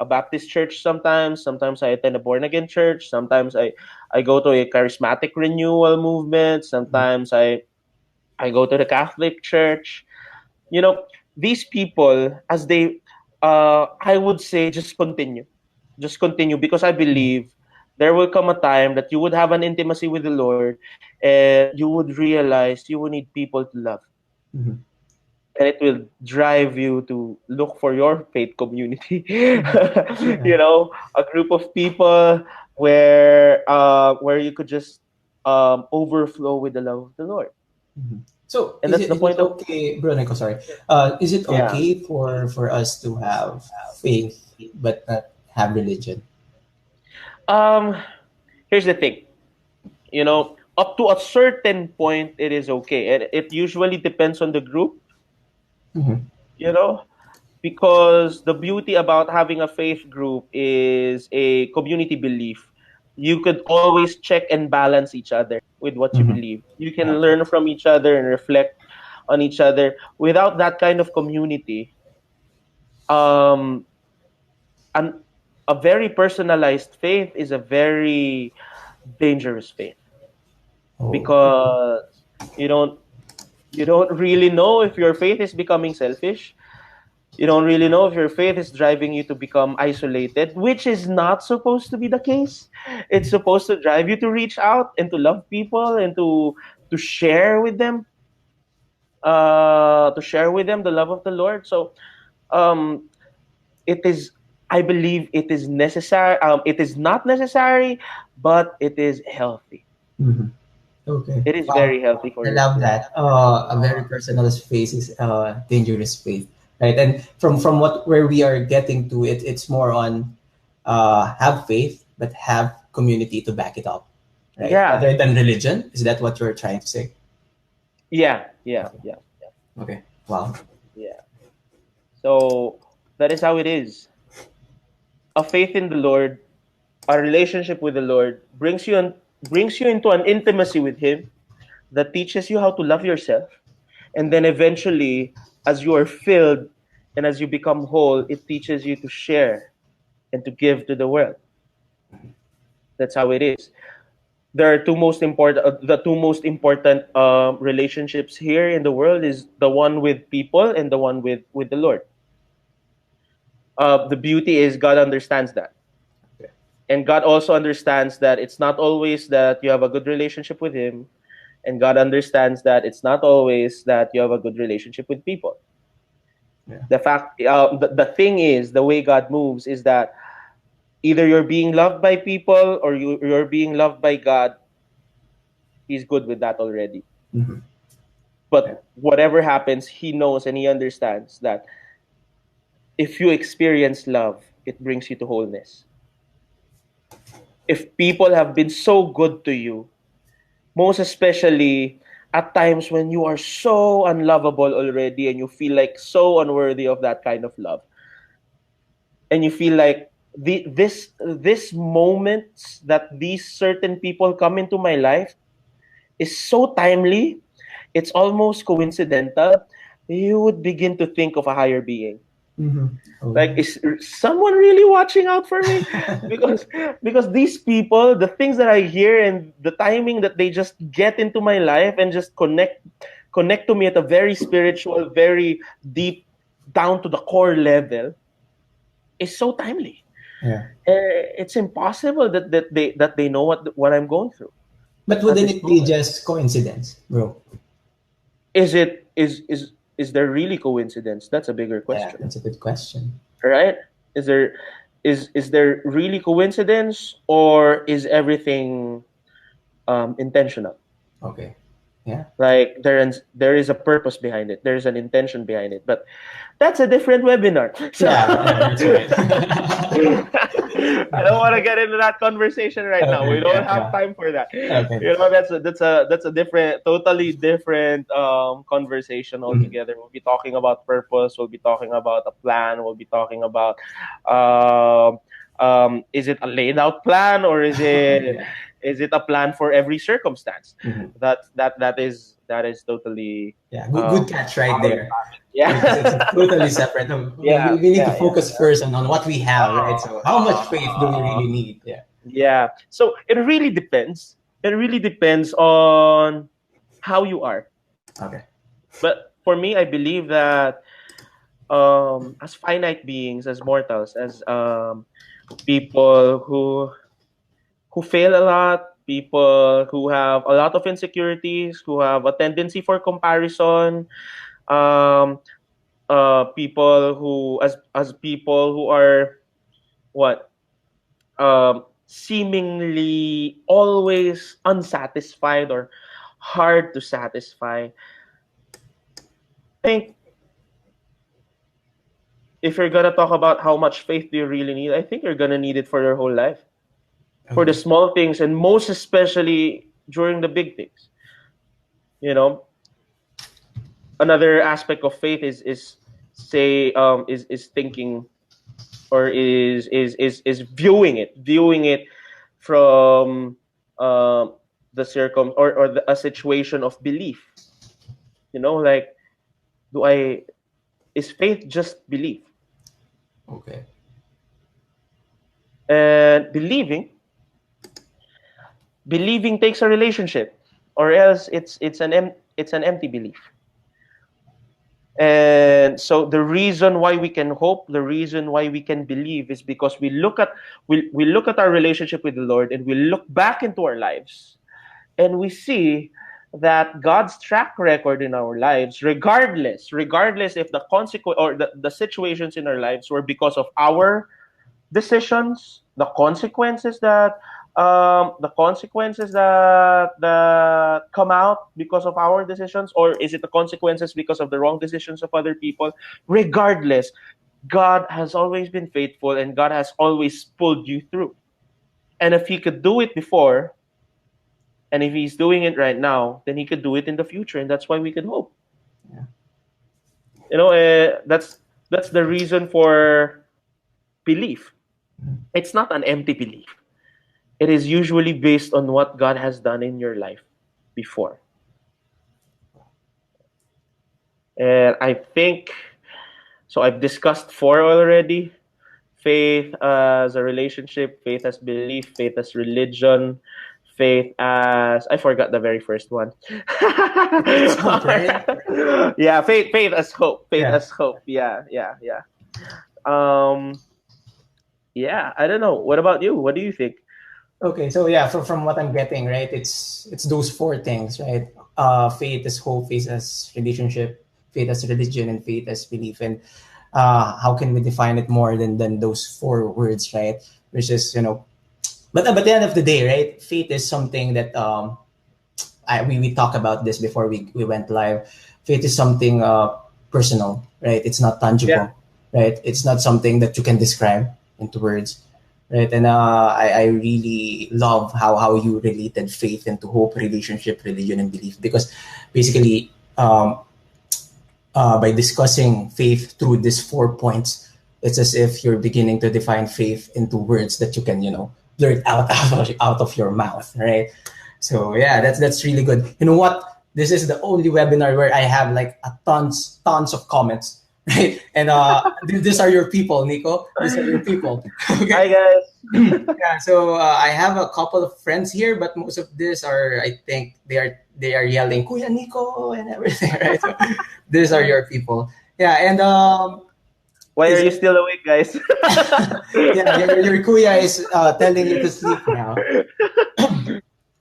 Baptist church sometimes. Sometimes I attend a born again church. Sometimes I go to a charismatic renewal movement. Mhm. Sometimes I go to the Catholic church. You know, these people, as they, I would say, just continue, because I Mhm. believe there will come a time that you would have an intimacy with the Lord, and you would realize you will need people to love. Mm-hmm. and it will drive you to look for your faith community. Yeah. A group of people where you could just overflow with the love of the Lord. Mhm. So And that's the is it point of. okay, Bro Nico, sorry. Is it Yeah. okay for us to have faith but not have religion? Um Here's the thing. Up to a certain point it is okay. And it usually depends on the group, Mm-hmm. you know, because the beauty about having a faith group is a community belief. You could always check and balance each other with what you Mm-hmm. believe. You can Okay. learn from each other and reflect on each other. Without that kind of community, um, an, a very personalized faith is a very dangerous faith Oh. because you don't you don't really know if your faith is becoming selfish. You don't really know if your faith is driving you to become isolated, which is not supposed to be the case. It's supposed to drive you to reach out and to love people and to share with them, the love of the Lord. So, um, it is. I believe it is necessary. It is not necessary, but it is healthy. Mm-hmm. Okay. It is Wow. very healthy for I your love soul. that. A very personal space is dangerous faith, right? And from what where we are getting to it, it's more on have faith but have community to back it up, right? Yeah, Rather than religion. Is that what you're trying to say? yeah, yeah, Okay. yeah, Okay. Wow. yeah. So that is how it is. A faith in the Lord, a relationship with the Lord brings you into an intimacy with Him that teaches you how to love yourself, and then eventually, as you are filled and as you become whole, it teaches you to share and to give to the world. That's how it is. There are the two most important relationships here in the world is the one with people and the one with the Lord. The beauty is God understands that. Okay. And God also understands that it's not always that you have a good relationship with Him, and God understands that it's not always that you have a good relationship with people. Yeah. The thing is, the way God moves is that either you're being loved by people or you're being loved by God. He's good with that already. Mm-hmm. Yeah. But whatever happens, He knows and He understands that if you experience love, it brings you to wholeness. If people have been so good to you, most especially at times when you are so unlovable already and you feel like so unworthy of that kind of love, and you feel like this moments that these certain people come into my life is so timely, it's almost coincidental, you would begin to think of a higher being. Mm-hmm. Like, Oh. is someone really watching out for me? because because these people, the things that I hear and the timing that they just get into my life and just connect to me at a very spiritual, very deep, down to the core level is so timely. Yeah. It's impossible that they know what I'm going through But at wouldn't this it be moment. just coincidence, bro? Is it is there really coincidence? That's a bigger Yeah, question, that's a good question. right? Is there is there really coincidence, or is everything intentional? Okay. Yeah. Like there is a purpose behind it. There's an intention behind it. But that's a different webinar. So Yeah, yeah, that's right. I don't want to get into that conversation right now. We Okay, don't yeah, have yeah. time for that. Okay. That's a different, totally different conversation Mhm. altogether. We'll be talking about purpose. We'll be talking about a plan. We'll be talking about um, is it a laid out plan, or Yeah. is it a plan for every circumstance? Mhm. That is totally Yeah, good catch right our there. topic. Because it's Yeah. totally separate. Yeah, We need to yeah, yeah. focus first on what we have, right? So how much faith do we really need? Yeah. Yeah. So it really depends. It really depends on how you are. Okay. But for me, I believe that as finite beings, as mortals, as people who fail a lot, people who have a lot of insecurities, who have a tendency for comparison, um, people who as people who are what seemingly always unsatisfied or hard to satisfy. I think if you're gonna talk about how much faith do you really need, I think you're gonna need it for your whole life, for the Okay. small things, and most especially during the big things. You know, another aspect of faith is say is thinking, or is viewing it from the a situation of belief. You know, like, do I is faith just belief? Okay. And believing takes a relationship, or else it's an empty belief. And so the reason why we can hope, the reason why we can believe, is because we look at our relationship with the Lord, and we look back into our lives, and we see that God's track record in our lives, regardless if the consequence or the situations in our lives were because of our decisions, the consequences that come out because of our decisions, or is it the consequences because of the wrong decisions of other people? Regardless, God has always been faithful, and God has always pulled you through. And if He could do it before, and if He's doing it right now, then He could do it in the future, and that's why we can hope. Yeah. You know, that's the reason for belief. It's not an empty belief. It is usually based on what God has done in your life before. And I think, so I've discussed four already: faith as a relationship, faith as belief, faith as religion, faith as, I forgot the very first one. It's hope, right? Yeah, faith as hope. Faith Yeah. as hope. Yeah. Um, yeah, I don't know. What about you? What do you think? Okay, so yeah, from what I'm getting, right, it's those four things, right? Faith as hope, faith as relationship, faith as religion, and faith as belief. And how can we define it more than those four words, right? Which is, but at the end of the day, right, faith is something that we talked about this before we went live. Faith is something personal, right? It's not Yeah. tangible, right? It's not something that you can describe into words, right? And I really love how you related faith into hope, relationship, religion, and belief, because basically by discussing faith through these 4 points, it's as if you're beginning to define faith into words that you can, blurt out of your mouth, right? So yeah, that's really good. You know what? This is the only webinar where I have like a tons of comments, right? And these are your people, Nico. These are your people. Hi, Okay. guys. Yeah. So I have a couple of friends here, but most of these are, I think, they are yelling "Kuya Nico" and everything, right? So these are your people. Yeah, and Why are is you still awake, guys? yeah, your kuya is telling you to sleep now.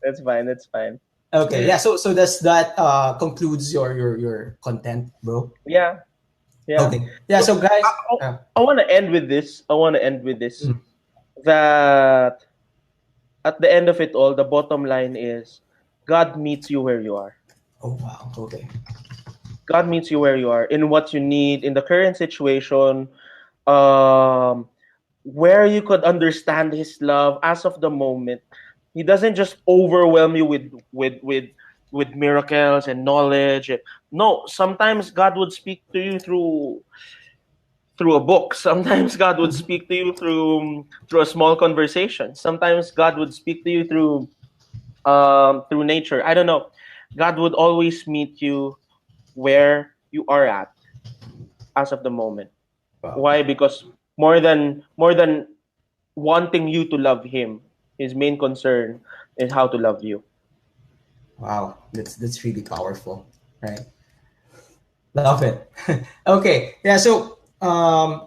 That's fine. That's fine. Okay, yeah. So does that concludes your content, bro? Yeah, yeah. Okay, yeah. So So guys, I want to end with this. mm, That at the end of it all, the bottom line is God meets you where you are. oh wow, okay, God meets you where you are in what you need in the current situation. Um, where you could understand His love as of the moment. He doesn't just overwhelm you with miracles and knowledge. No, sometimes God would speak to you through a book. Sometimes God would speak to you through a small conversation. Sometimes God would speak to you through nature. I don't know. God would always meet you where you are at as of the moment. wow, Why? Because more than wanting you to love Him, His main concern is how to love you. wow. That's really powerful, right? Love it. Okay, yeah. So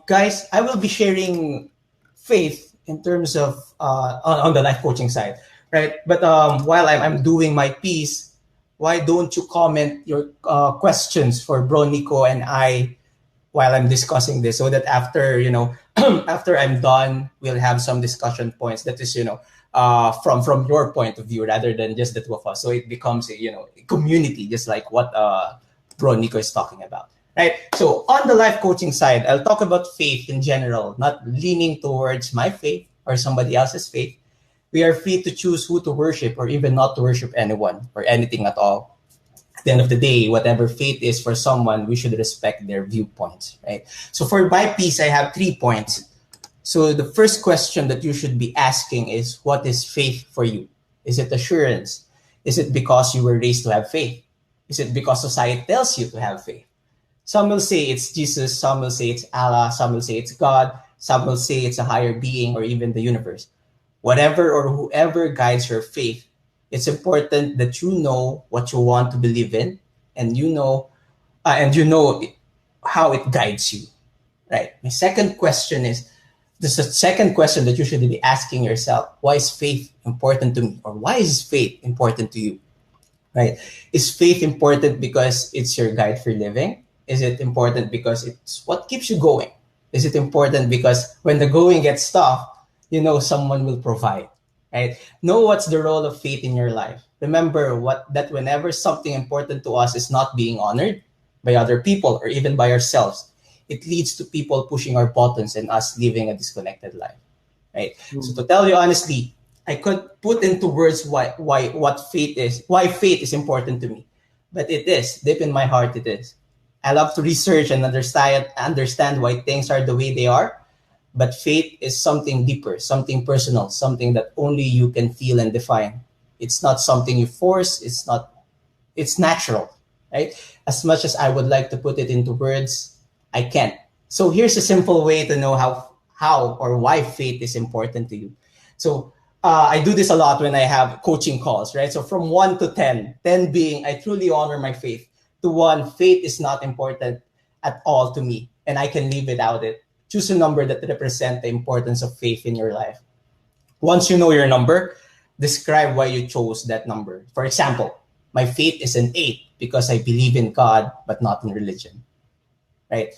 guys, I will be sharing faith in terms of on the life coaching side, right? But while I'm doing my piece, why don't you comment your questions for Bro Nico and I while I'm discussing this, so that after after I'm done, we'll have some discussion points that is from your point of view rather than just the two of us. So it becomes a community, just like what Bro Nico is talking about. Right. So on the life coaching side, I'll talk about faith in general, not leaning towards my faith or somebody else's faith. We are free to choose who to worship or even not to worship anyone or anything at all. At the end of the day, whatever faith is for someone, we should respect their viewpoints, right? So for my piece, I have 3 points. So the first question that you should be asking is, what is faith for you? Is it assurance? Is it because you were raised to have faith? Is it because society tells you to have faith? Some will say it's Jesus, some will say it's Allah, some will say it's God, some will say it's a higher being or even the universe. Whatever or whoever guides your faith, it's important that you know what you want to believe in, and you know how it guides you. Right. My second question is, this is the second question that you should be asking yourself: why is faith important to me, or why is faith important to you? Right? Is faith important because it's your guide for living? Is it important because it's what keeps you going? Is it important because when the going gets tough, you know someone will provide? Right? Know what's the role of faith in your life. Remember that whenever something important to us is not being honored by other people or even by ourselves, it leads to people pushing our buttons and us living a disconnected life. Right? So to tell you honestly, I could put into words why faith is important to me. But it is, deep in my heart it is. I love to research and understand why things are the way they are. But faith is something deeper, something personal, something that only you can feel and define. It's not something you force, it's natural, right? As much as I would like to put it into words, I can't. So here's a simple way to know how or why faith is important to you. So I do this a lot when I have coaching calls, right? So from 1 to 10, 10 being I truly honor my faith, to 1, faith is not important at all to me and I can live without it. Choose a number that represents the importance of faith in your life. Once you know your number, describe why you chose that number. For example, my faith is an 8 because I believe in God but not in religion, right?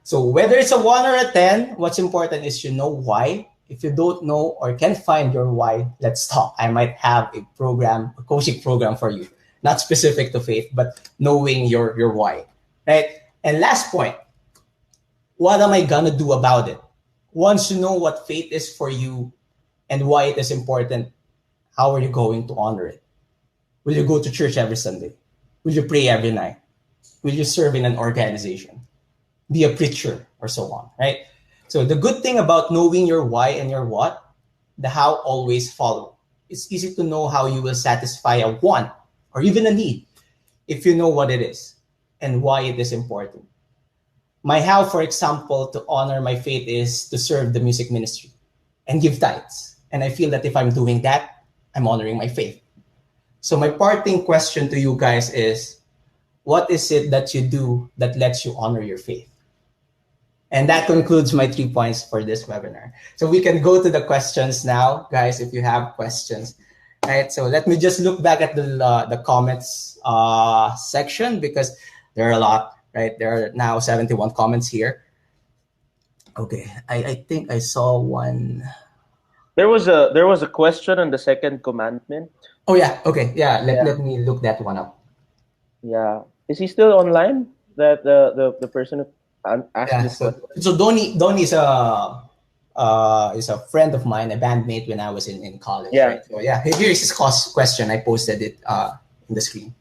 So whether it's a 1 or a 10, what's important is you know why. If you don't know or can't find your why, let's talk. I might have a coaching program for you, not specific to faith, but knowing your why, right? And last point, what am I gonna do about it? Once you know what faith is for you and why it is important, how are you going to honor it? Will you go to church every Sunday? Will you pray every night? Will you serve in an organization? Be a preacher or so on, right? So the good thing about knowing your why and your what, the how always follow. It's easy to know how you will satisfy a want or even a need if you know what it is and why it is important. My how, for example, to honor my faith is to serve the music ministry and give tithes. And I feel that if I'm doing that, I'm honoring my faith. So my parting question to you guys is, what is it that you do that lets you honor your faith? And that concludes my 3 points for this webinar. So we can go to the questions now, guys, if you have questions. Right, so let me just look back at the comments section because there are a lot. Right, there are now 71 comments here. Okay, I think I saw one. There was a question on the second commandment. Oh yeah, okay, yeah. Let me look that one up. Yeah, is he still online? That the person who asked this question. So Donnie is a friend of mine, a bandmate when I was in college. Yeah. Right? So yeah, here's his question. I posted it in the screen.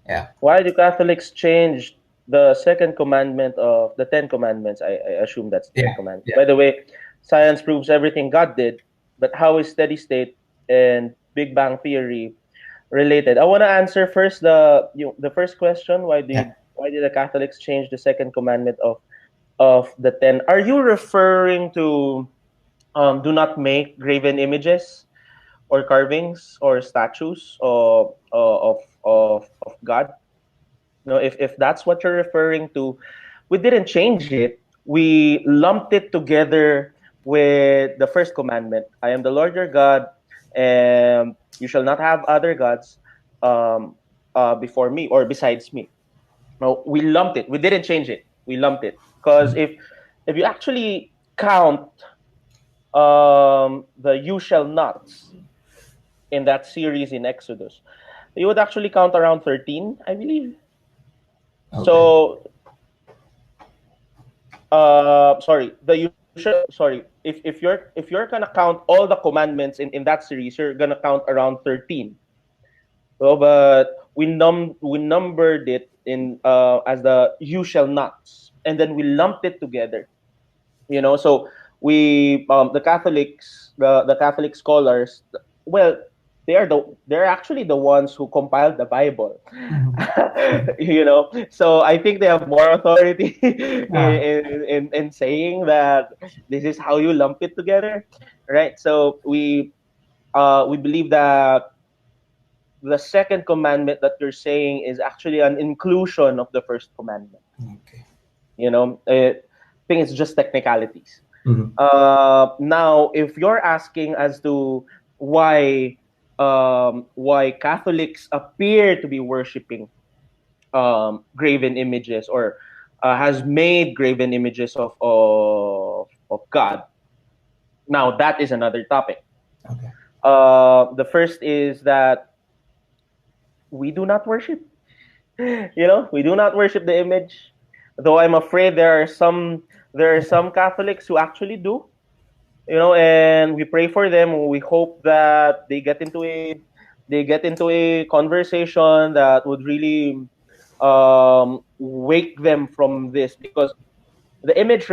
Yeah. Why do Catholics change the second commandment of the 10 commandments? I assume that's the 10 commandments. Yeah. By the way, science proves everything God did, but how is steady state and Big Bang theory related? I want to answer first the first question. Why did the Catholics change the second commandment of the 10? Are you referring to do not make graven images or carvings or statues of God? No, if that's what you're referring to, we didn't change it. We lumped it together with the first commandment. I am the Lord your God, and you shall not have other gods before me or besides me. No, we lumped it. We didn't change it. We lumped it because if you actually count the "you shall nots" in that series in Exodus, you would actually count around 13, I believe. Okay. So, sorry, if you're gonna count all the commandments in that series, you're gonna count around 13. So, but we numbered it in as the "you shall nots," and then we lumped it together. So we the Catholics, the Catholic scholars, well, they're actually the ones who compiled the Bible. Mhm. So I think they have more authority Ah, in saying that this is how you lump it together, right? So we believe that the second commandment that you're saying is actually an inclusion of the first commandment. okay. I think it's just technicalities. Mhm. Now, if you're asking as to why Catholics appear to be worshiping graven images, or has made graven images of God, now that is another topic. Okay. The first is that we do not worship. We do not worship the image. Though I'm afraid there are some Catholics who actually do. And we pray for them. We hope that they get into a conversation that would really wake them from this, because the image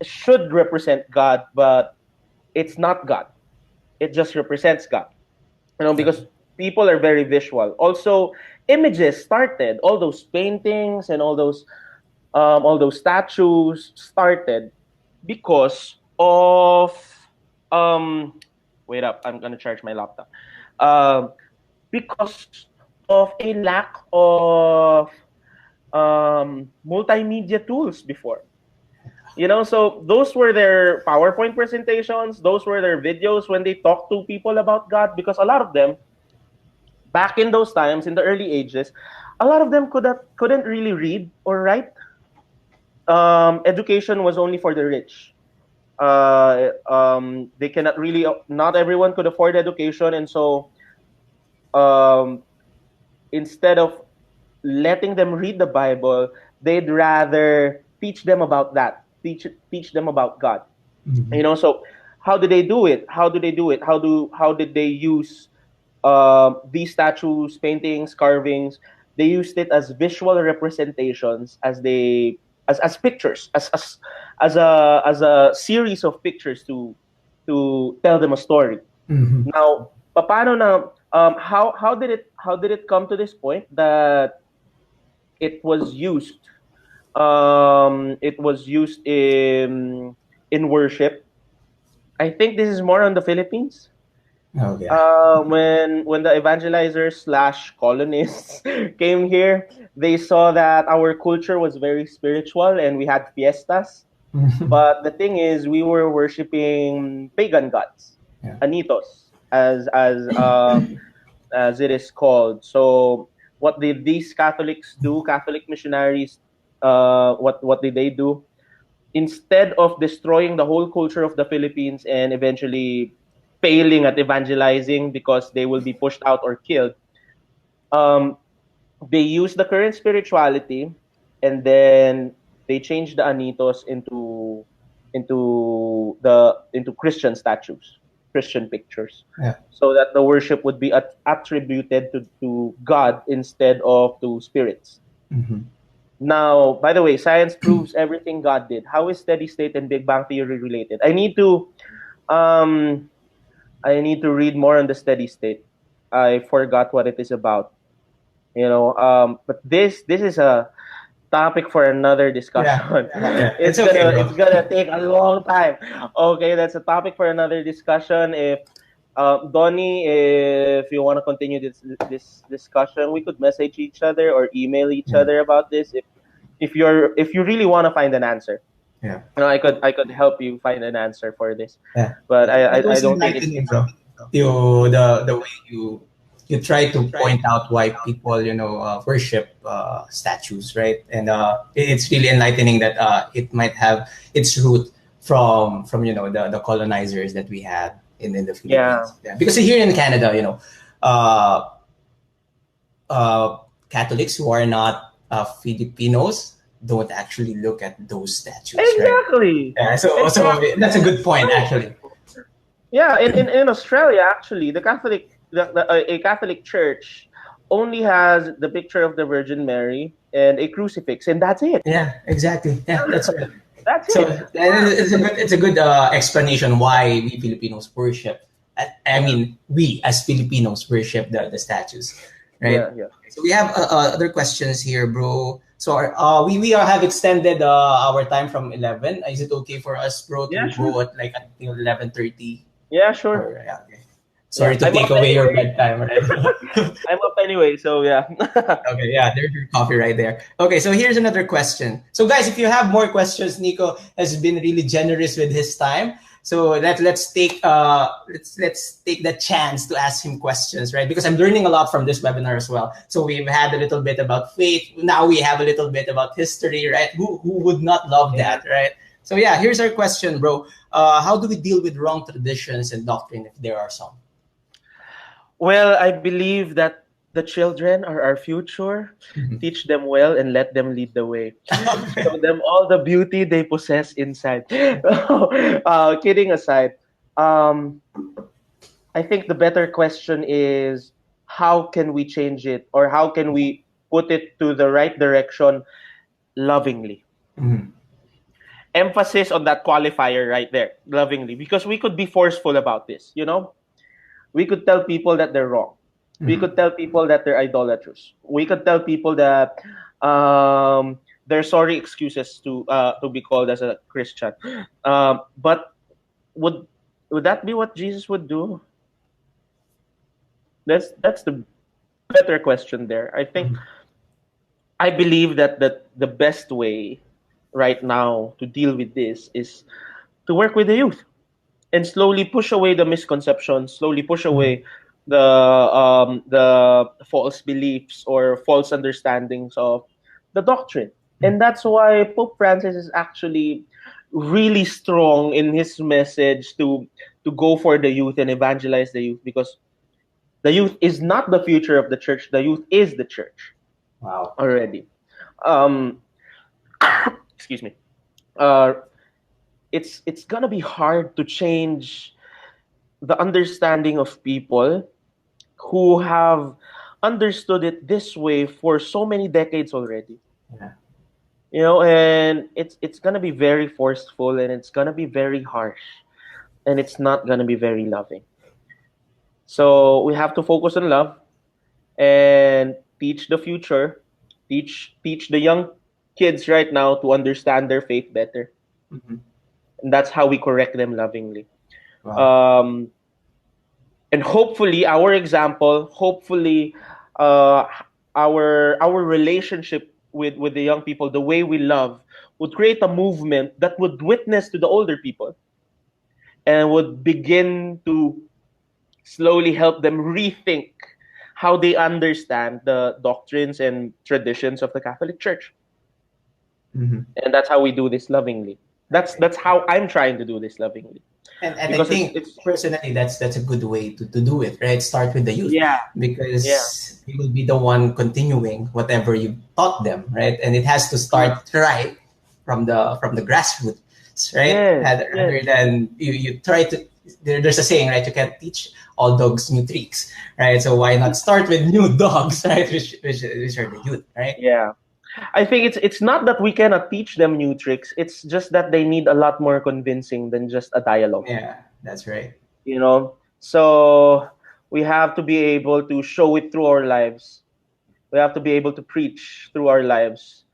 should represent God, but it's not God. It just represents God. Because people are very visual. Also, images started, all those paintings and all those statues started because of wait up, I'm gonna charge my laptop. Um, because of a lack of multimedia tools before. So those were their PowerPoint presentations, those were their videos when they talked to people about God, because a lot of them back in those times, in the early ages, a lot of them couldn't really read or write. Education was only for the rich. They cannot really, not everyone could afford education, and so um, instead of letting them read the Bible, they'd rather teach them about that, teach them about God. Mhm. So how do they do it? How did they use these statues, paintings, carvings? They used it as visual representations, as pictures, as a series of pictures to tell them a story. Mhm. Now, paano na how did it come to this point that it was used in worship? I think this is more on the Philippines. Oh yeah. When the evangelizers slash colonists came here, they saw that our culture was very spiritual and we had fiestas. Mhm. But the thing is, we were worshiping pagan gods, Yeah. anitos, as it is called. So, what did these Catholics do? Catholic missionaries, what did they do? Instead of destroying the whole culture of the Philippines and eventually failing at evangelizing because they will be pushed out or killed, um, they use the current spirituality, and then they change the anitos into Christian statues, Christian pictures, Yeah. so that the worship would be attributed to God instead of to spirits. Mhm. Now, by the way, science proves everything God did. How is steady state and Big Bang theory related? Um I need to read more on the steady state. I forgot what it is about. But this is a topic for another Yeah. discussion. Yeah. Yeah. It's It's okay, gonna bro. it's gonna take a long time. Okay, that's a topic for another discussion. If Donnie, if you want to continue this discussion, we could message each other or email each Yeah. other about this. If you really want to find an answer, Yeah. I could help you find an answer for this. Yeah. But I It I, I was don't think it's enlightening, bro. the way you try to point out why people worship statues, right? And it's really enlightening that it might have its root from the colonizers that we had in the Yeah. Philippines. Yeah, because here in Canada, uh, Catholics who are not Filipinos don't actually look at those statues, right? Exactly. Yeah, so Exactly. that's a good point, actually. Yeah, in Australia, actually, a Catholic church only has the picture of the Virgin Mary and a crucifix, and that's it. Yeah, exactly. Yeah, that's right. That's So it. it's a good explanation why we Filipinos worship. I Yeah, mean, we as Filipinos worship the statues, right? yeah, yeah. So we have other questions here, bro. So we have extended our time from 11. Is it okay for us, bro, Yeah, to sure. go at like until 11:30? Yeah, sure. Or yeah, okay. Yeah, Sorry to I'm take up away your anyway. bedtime already. I'm up anyway, so yeah. Okay, yeah, there's your coffee right there. Okay, so here's another question. So guys, if you have more questions, Nico has been really generous with his time. So let's take the chance to ask him questions, right? Because I'm learning a lot from this webinar as well. So we've had a little bit about faith. Now we have a little bit about history, right? Who would not love Yeah. that, right? So yeah, here's our question, bro. How do we deal with wrong traditions and doctrine if there are some? Well, I believe that the children are our future. Mhm. Teach them well and let them lead the way. Show them all the beauty they possess inside. Kidding aside, um, I think the better question is how can we change it or how can we put it to the right direction lovingly? Mhm. Emphasis on that qualifier right there, lovingly, because we could be forceful about this, you know? We could tell people that they're wrong. We Mhm. could tell people that they're idolatrous. We could tell people that they're sorry excuses to be called as a Christian. But would would that be what Jesus would do? That's the better question there. I think Mhm. I believe that the best way right now to deal with this is to work with the youth and slowly push away the misconceptions, slowly push Mhm. away the false beliefs or false understandings of the doctrine. And that's why Pope Francis is actually really strong in his message to go for the youth and evangelize the youth, because the youth is not the future of the church. The youth is the church Wow. already. Um, excuse me. Uh, it's gonna be hard to change the understanding of people who have understood it this way for so many decades already. Yeah. You know, and it's gonna be very forceful and it's gonna be very harsh and it's not gonna be very loving. So we have to focus on love and teach the future, teach the young kids right now to understand their faith better. Mhm. And that's how we correct them lovingly. Wow. Um, and hopefully our example, hopefully uh, our relationship with the young people, the way we love, would create a movement that would witness to the older people and would begin to slowly help them rethink how they understand the doctrines and traditions of the Catholic Church. Mhm. And that's how we do this lovingly. Okay. That's how I'm trying to do this lovingly, And I because think it's personally that's a good way to do it, right? Start with the youth yeah, yeah, because you will be the one continuing whatever you taught them, right? And it has to yeah. start right from the grassroots, right? Yes, yes. Rather than you try to there's a saying, right? You can't teach all dogs new tricks, right? So why not start with new dogs, right? Which are the youth, right? Yeah. I think it's not that we cannot teach them new tricks. It's just that they need a lot more convincing than just a dialogue, Yeah, that's right. you know? So we have to be able to show it through our lives. We have to be able to preach through our lives.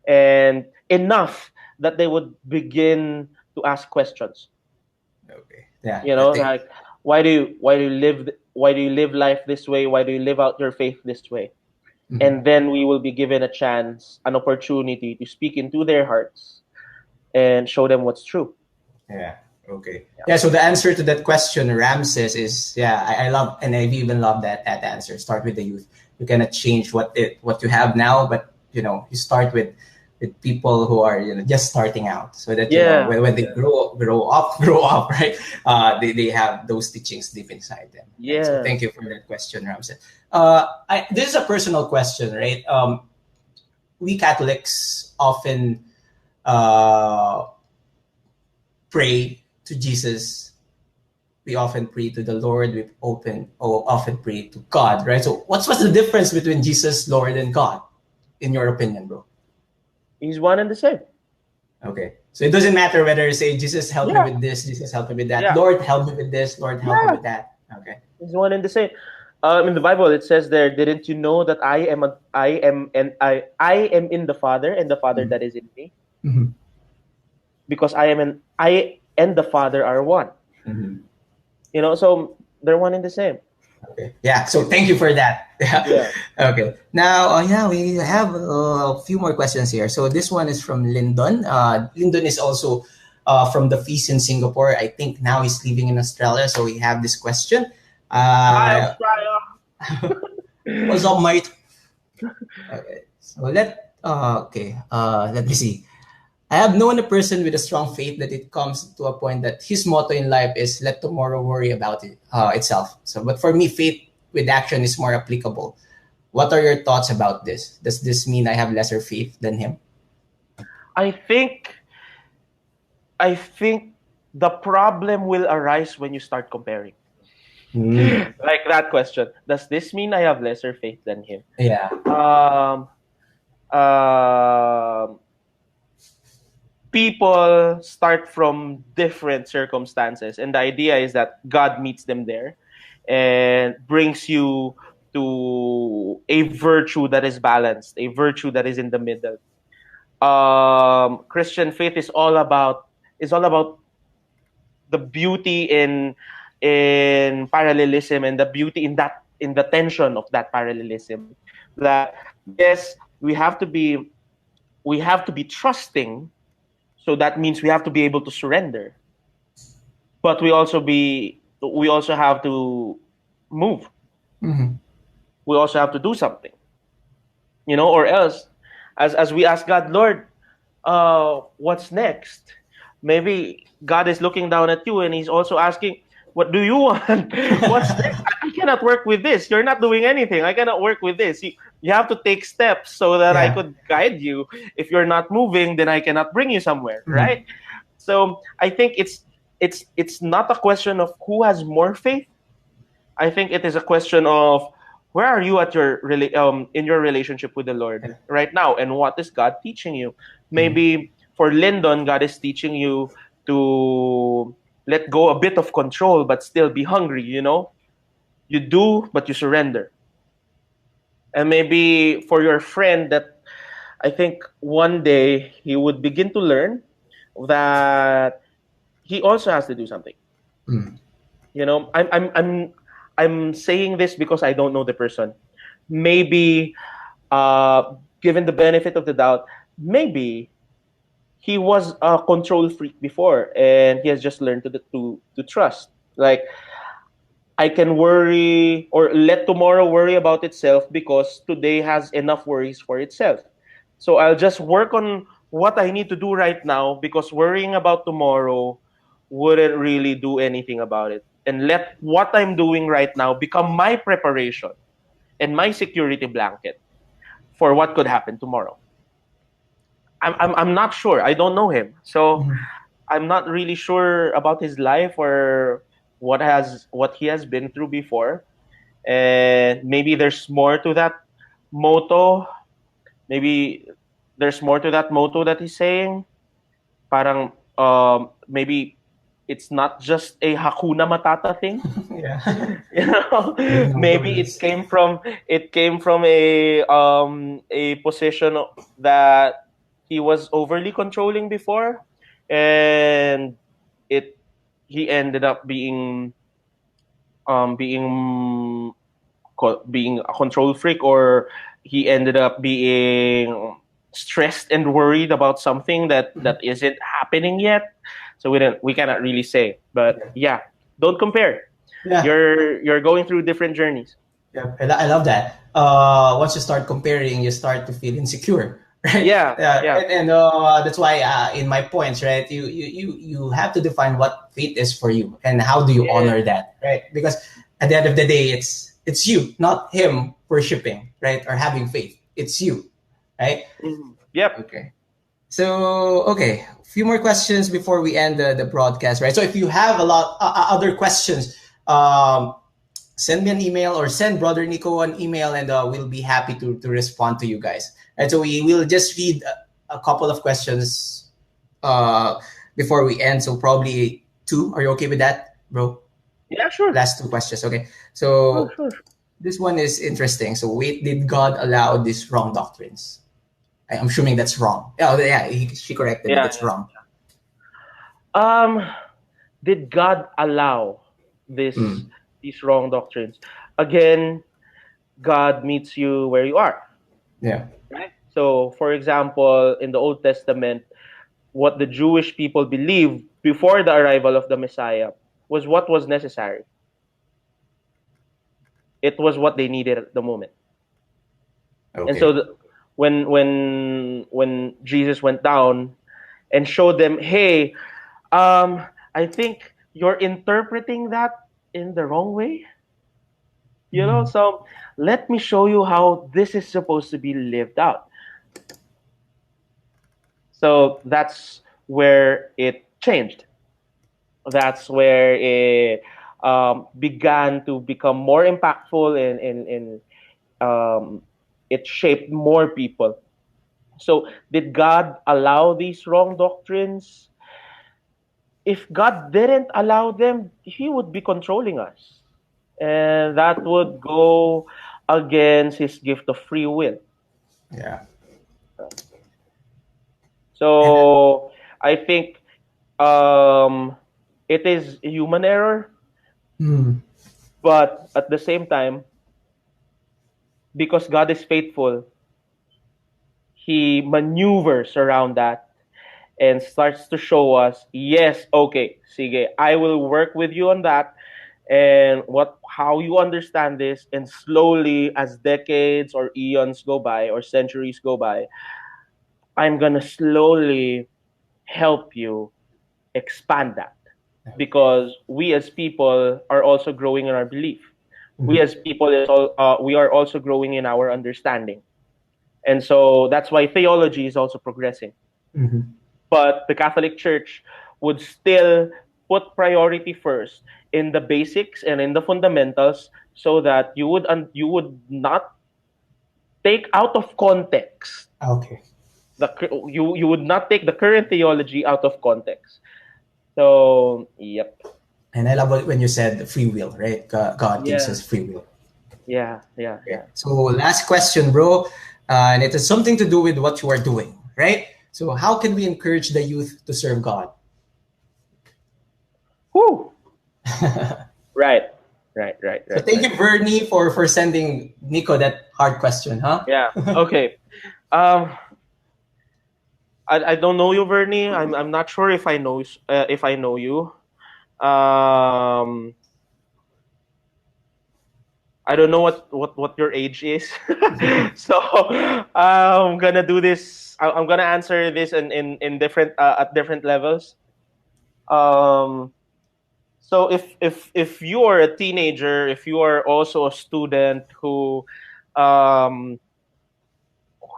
And enough that they would begin to ask questions. Okay. Yeah, You I know, think. like why do you live life this way? Why do you live out your faith this way? Mhm. And then we will be given a chance, an opportunity to speak into their hearts and show them what's true. Yeah. Okay. Yeah. So the answer to that question, Ramses, is yeah. I love, and I even love that answer. Start with the youth. You cannot change what you have now, but you start with people who are just starting out, so that Yeah, when they grow up, right? They have those teachings deep inside them, right? So yeah. thank you for that question, Ramses. This is a personal question, right? We Catholics often uh, pray to Jesus. We often pray to the Lord. Often pray to God, right? So what's the difference between Jesus, Lord, and God, in your opinion, bro? He's one and the same. Okay. So it doesn't matter whether you say, Jesus, help me Yeah, with this, Jesus, help me with that, yeah, Lord, help me with this, Lord, help me yeah. with that. Okay. He's one and the same. In the Bible, it says there, "Didn't you know that I am in the Father, and the Father Mm-hmm. that is in me? Mm-hmm. Because I and the Father are one." Mm-hmm. So they're one and the same. Okay. Yeah. So thank you for that. Yeah. Okay. Now, yeah, we have a few more questions here. So this one is from Lyndon. Lyndon is also from the feast in Singapore. I think now he's living in Australia. So we have this question. Hi, Uh, Australia. what's up, mate? Okay. So let me see. I have known a person with a strong faith that it comes to a point that his motto in life is "Let tomorrow worry about itself." So, but for me, faith with action is more applicable. What are your thoughts about this? Does this mean I have lesser faith than him? I think I think the problem will arise when you start comparing. Mm, Like that question. Does this mean I have lesser faith than him? yeah. Um, um, People start from different circumstances, and the idea is that God meets them there and brings you to a virtue that is balanced, a virtue that is in the middle. Christian faith is all about the beauty in parallelism, and the beauty in the tension of that parallelism. That yes, we have to be trusting, so that means we have to be able to surrender, but we also have to move. Mhm. We also have to do something, or else, as we ask God, Lord, what's next? Maybe God is looking down at you and he's also asking, what do you want? What's next? I cannot work with this. You're not doing anything. I cannot work with this. You have to take steps so that I Yeah. could guide you. If you're not moving, then I cannot bring you somewhere, right? Mhm. So I think it's not a question of who has more faith. I think it is a question of where are you in your relationship with the Lord right now, and what is God teaching you? Mhm. Maybe for Lyndon, God is teaching you to let go a bit of control, but still be hungry. You do, but you surrender. And maybe for your friend, that I think one day he would begin to learn that he also has to do something. Mhm. I'm saying this because I don't know the person. Maybe, given the benefit of the doubt, maybe he was a control freak before, and he has just learned to trust. Like, I can worry or let tomorrow worry about itself because today has enough worries for itself. So I'll just work on what I need to do right now, because worrying about tomorrow wouldn't really do anything about it. And let what I'm doing right now become my preparation and my security blanket for what could happen tomorrow. I'm not sure. I don't know him. So Mhm. I'm not really sure about his life or what he has been through before. And maybe there's more to that motto. Maybe there's more to that motto that he's saying. Parang, maybe it's not just a Hakuna Matata thing. Yeah. There's no Maybe it rules. came from a position that he was overly controlling before, and it he ended up being a control freak, or he ended up being stressed and worried about something that isn't happening yet. so we cannot really say. But yeah, don't compare. Yeah. You're going through different journeys. Yeah, I love that. Once you start comparing, you start to feel insecure, right? Yeah, Yeah, yeah, and that's why in my points, right, you have to define what faith is for you and how do you yeah. honor that, right? Because at the end of the day, it's you, not him, worshiping, right, or having faith. It's you, right? Yep. Okay. So, okay, a few more questions before we end the broadcast, right? So, if you have a lot other questions, send me an email or send Brother Nico an email, and we'll be happy to respond to you guys. And so we will just read a couple of questions before we end. So probably two. Are you okay with that, bro? Yeah, sure. Last two questions. Okay. Sure, So sure. this one is interesting. So wait, did God allow these wrong doctrines? I'm assuming that's wrong. Oh, yeah, she corrected me. Yeah, That's yeah. wrong. Um, did God allow this Mm, these wrong doctrines? Again, God meets you where you are. yeah. Right? So, for example, in the Old Testament, what the Jewish people believed before the arrival of the Messiah was what was necessary. It was what they needed at the moment. And so, Okay. when Jesus went down and showed them, hey, I think you're interpreting that in the wrong way. Mm, So let me show you how this is supposed to be lived out. So that's where it changed. That's where it began to become more impactful, and it shaped more people. So did God allow these wrong doctrines? If God didn't allow them, He would be controlling us. And that would go against His gift of free will. yeah. And So I think um, it is human error, mm, but at the same time, because God is faithful, He maneuvers around that and starts to show us, yes, okay, sige, I will work with you on that, and how you understand this, and slowly, as decades or eons go by or centuries go by, I'm gonna slowly help you expand that, because we as people are also growing in our belief. We mhm, as people we are also growing in our understanding, and so that's why theology is also progressing. mhm. But the Catholic Church would still put priority first in the basics and in the fundamentals, so that you would not take out of context Okay. you would not take the current theology out of context. So, yep. And I love when you said free will, right? God gives Yeah. us free will. Yeah, yeah, Okay. yeah. So last question, bro, and it has something to do with what you are doing, right? So how can we encourage the youth to serve God? Whew. So Right. Right, right, right, thank right. you, Bernie, for sending Nico that hard question, huh? Yeah. Okay. Um, I don't know you, Vernie. I'm not sure if I know you. Um, I don't know what your age is. So I'm gonna do this. I'm gonna answer this in different at different levels. Um, so if you are a teenager, if you are also a student um,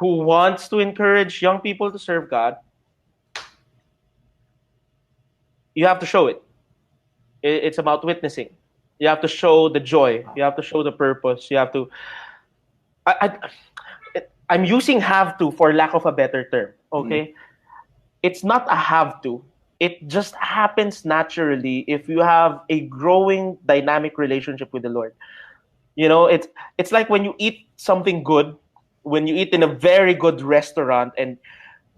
who wants to encourage young people to serve God, you have to show it. It's about witnessing. You have to show the joy. You have to show the purpose. You have to. I'm using have to for lack of a better term. Mm, Okay, it's not a have to. It just happens naturally if you have a growing dynamic relationship with the Lord. It's like when you eat something good, when you eat in a very good restaurant, and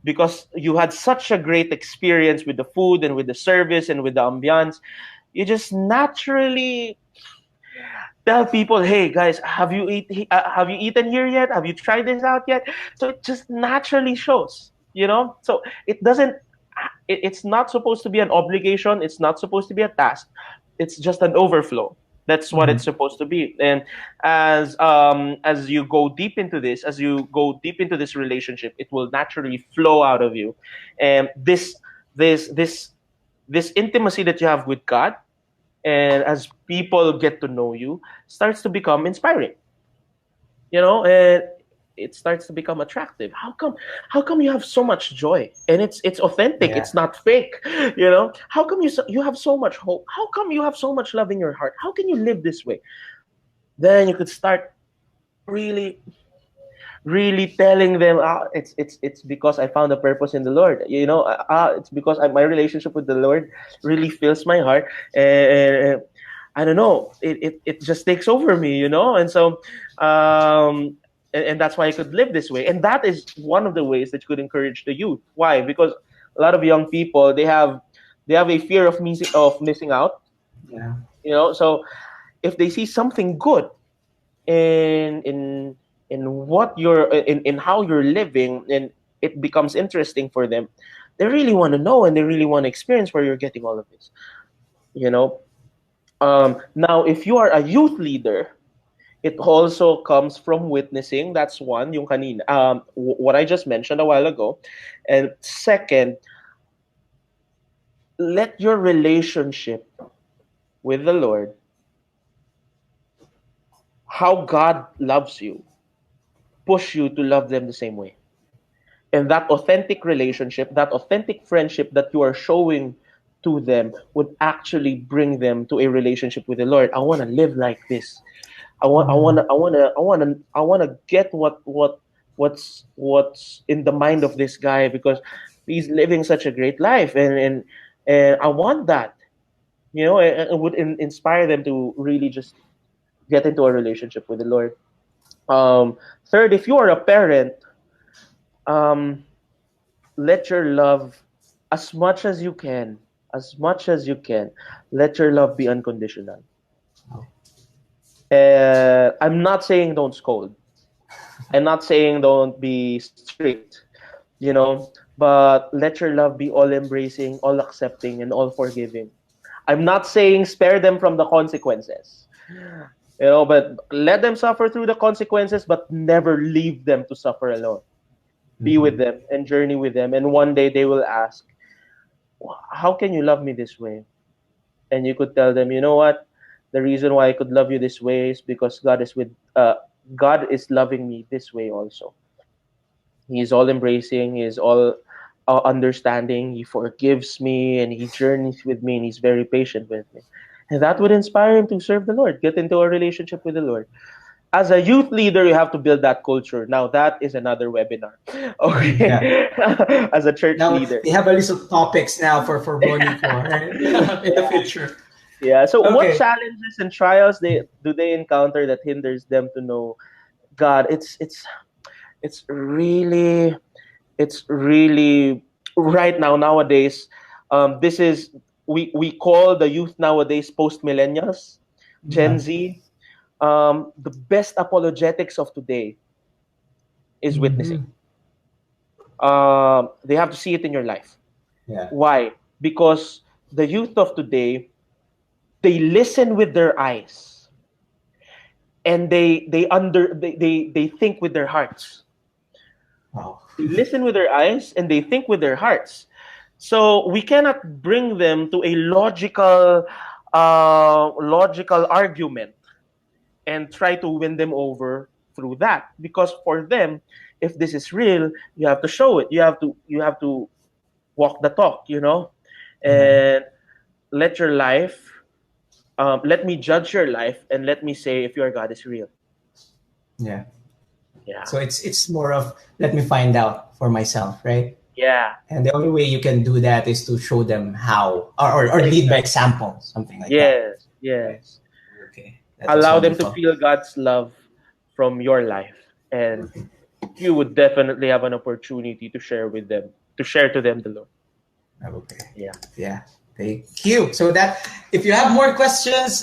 because you had such a great experience with the food and with the service and with the ambiance, you just naturally tell people, "Hey guys, have you eaten here yet? Have you tried this out yet?" So it just naturally shows. So it doesn't it's not supposed to be an obligation. It's not supposed to be a task. It's just an overflow. That's what it's Mm-hmm. supposed to be. And as you go deep into this, as you go deep into this relationship, it will naturally flow out of you. And this this this intimacy that you have with God, and as people get to know you, starts to become inspiring. And it starts to become attractive. How come you have so much joy, and it's authentic, Yeah. it's not fake? How come you have so much hope? How come you have so much love in your heart? How can you live this way? Then you could start really, really telling them, it's because I found a purpose in the Lord. It's because my relationship with the Lord really fills my heart, and I don't know, it just takes over me, and so and that's why I could live this way. And that is one of the ways that you could encourage the youth. Why? Because a lot of young people, they have a fear of missing out. Yeah. So if they see something good in in in how you're living, and it becomes interesting for them, they really want to know, and they really want to experience where you're getting all of this. You know, Now, if you are a youth leader, it also comes from witnessing. That's one, yung kanina, what I just mentioned a while ago. And second, let your relationship with the Lord, how God loves you, push you to love them the same way. And that authentic relationship, that authentic friendship that you are showing to them would actually bring them to a relationship with the Lord. I want to live like this. I want to get what's in the mind of this guy, because he's living such a great life, and I want that. It would inspire them to really just get into a relationship with the Lord. Third, if you are a parent, um, let your love, as much as you can, as much as you can, let your love be unconditional. Oh. I'm not saying don't scold. I'm not saying don't be strict, but let your love be all embracing, all accepting, and all forgiving. I'm not saying spare them from the consequences, but let them suffer through the consequences, but never leave them to suffer alone. Be with Mm-hmm. them and journey with them. And one day they will ask, how can you love me this way? And you could tell them, you know what? The reason why I could love you this way is because God is loving me this way also. He's all embracing. He's all understanding. He forgives me, and he journeys with me, and he's very patient with me. And that would inspire him to serve the Lord, get into a relationship with the Lord. As a youth leader, you have to build that culture. Now, that is another webinar. Yeah. Okay. As a church Now leader. we have a list of topics now for Bonico, right? In the future. Yeah. So, what Okay. challenges and trials they encounter that hinders them to know God? It's really right now, nowadays. This is, we call the youth nowadays post millennials, Gen Yeah. Z. The best apologetics of today is witnessing. Mm-hmm. They have to see it in your life. Yeah. Why? Because the youth of today, they listen with their eyes, and they think with their hearts. Wow. They listen with their eyes, and they think with their hearts. So we cannot bring them to a logical argument and try to win them over through that, because for them, if this is real, you have to show it. You have to walk the talk, Yeah. and let your life, let me judge your life, and let me say if your God is real. Yeah. Yeah. So it's more of let me find out for myself, right? Yeah. And the only way you can do that is to show them how, or lead by Exactly. example, something like that. Yes. Right. Yes. Okay. That was Allow them to wonderful. feel God's love from your life, and you would definitely have an opportunity to share with them, to share to them the Lord. Okay. Yeah. Yeah. Thank you. So that if you have more questions,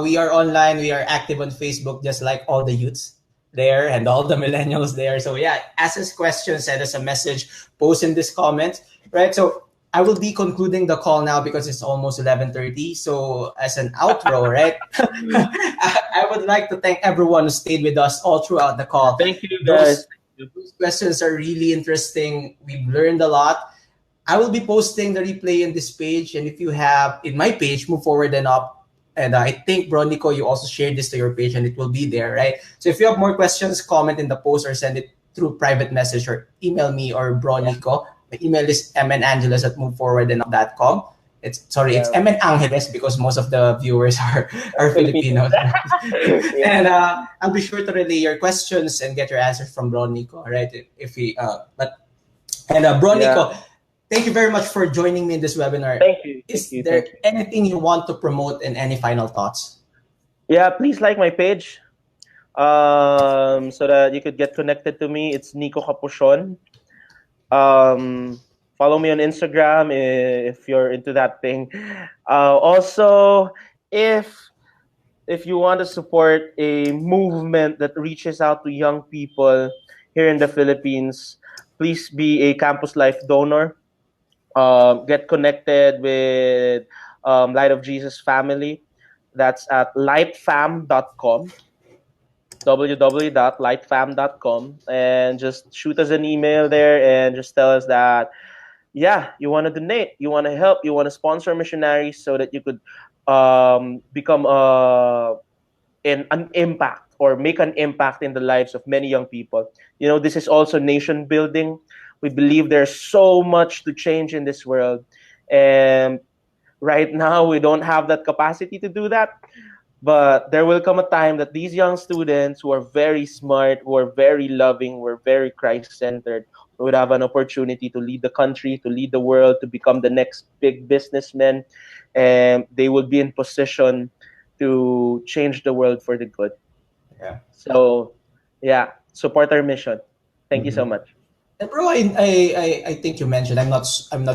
we are online. We are active on Facebook, just like all the youths there and all the millennials there. So yeah, ask us questions, send us a message, post in this comment, right? So I will be concluding the call now because it's almost 11:30. So as an outro, right, I would like to thank everyone who stayed with us all throughout the call. Thank you, guys. Those questions are really interesting. We've learned a lot. I will be posting the replay in this page, and if you have in my page, Move Forward and Up, and I think, bro, Nico, you also shared this to your page, and it will be there, right? So if you have more questions, comment in the post or send it through private message or email me or bro Nico. My email is mnangeles@moveforwardandup.com. It's mnangeles because most of the viewers are Filipinos. And I'll be sure to relay your questions and get your answers from bro Nico, right? If we bro Nico, thank you very much for joining me in this webinar. Thank you. Is there anything you want to promote and any final thoughts? Yeah, please like my page so that you could get connected to me. It's Niko Capucion. Follow me on Instagram if you're into that thing. Also, if you want to support a movement that reaches out to young people here in the Philippines, please be a Campus Life donor. Get connected with Light of Jesus Family. That's at lightfam.com, www.lightfam.com, and just shoot us an email there and just tell us that, you want to donate, you want to help, you want to sponsor missionaries so that you could become an impact or make an impact in the lives of many young people. This is also nation building. We believe there's so much to change in this world. And right now, we don't have that capacity to do that. But there will come a time that these young students who are very smart, who are very loving, who are very Christ-centered, would have an opportunity to lead the country, to lead the world, to become the next big businessmen. And they will be in position to change the world for the good. Yeah. So, support our mission. Thank you so much. And bro, I think you mentioned, I'm not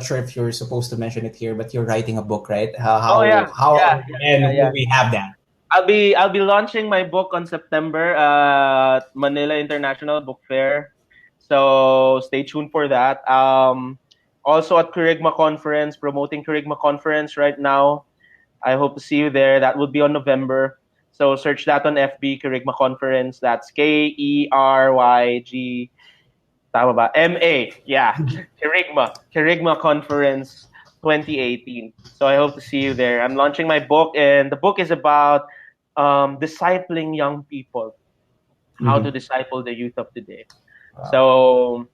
sure if you're supposed to mention it here, but you're writing a book, right? When we have that? I'll be launching my book on September at Manila International Book Fair. So stay tuned for that. Also at Kerygma Conference, promoting Kerygma Conference right now. I hope to see you there. That will be on November. So search that on FB, Kerygma Conference. That's KERYG. Tama ba? MA. Yeah. Kerygma Conference 2018. So I hope to see you there. I'm launching my book, and the book is about discipling young people, how to disciple the youth of today. Wow. So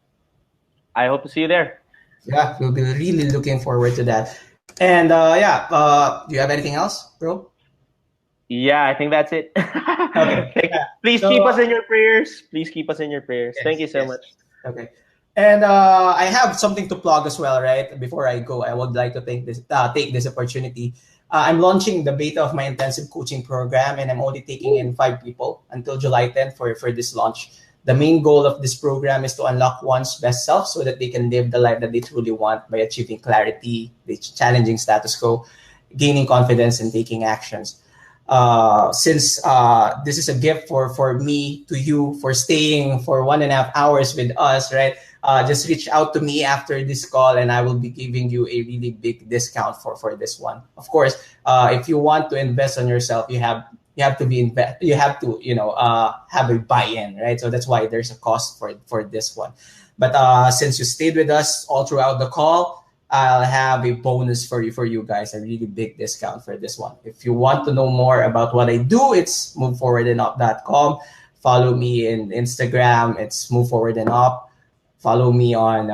I hope to see you there. Yeah, we'll be really looking forward to that. And do you have anything else, bro? Yeah, I think that's it. Okay. Please keep us in your prayers. Please keep us in your prayers. Thank you so much. Okay. And I have something to plug as well, right? Before I go, I would like to take this opportunity. I'm launching the beta of my intensive coaching program, and I'm only taking in 5 people until July 10th for this launch. The main goal of this program is to unlock one's best self so that they can live the life that they truly want by achieving clarity, challenging status quo, gaining confidence, and taking actions. Since this is a gift for me to you for staying for 1.5 hours with us, right? Just reach out to me after this call, and I will be giving you a really big discount for this one. Of course, if you want to invest on yourself, you have to have a buy-in, right? So that's why there's a cost for this one. But since you stayed with us all throughout the call, I'll have a bonus for you guys, a really big discount for this one. If you want to know more about what I do, it's moveforwardandup.com. Follow me in Instagram, it's Move Forward and Up. Follow me on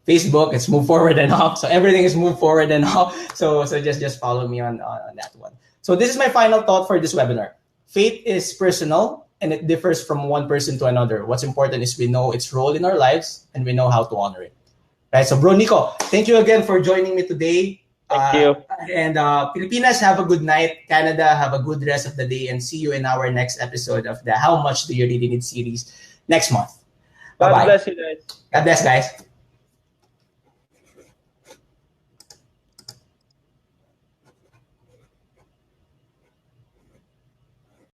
Facebook, it's Move Forward and Up. So everything is Move Forward and Up. So just follow me on that one. So this is my final thought for this webinar. Faith is personal, and it differs from one person to another. What's important is we know its role in our lives, and we know how to honor it. Right, so bro Nico, thank you again for joining me today. Thank you. And Filipinas, have a good night. Canada, have a good rest of the day, and see you in our next episode of the How Much Do You Really Need series next month. God bless you guys. God bless, guys.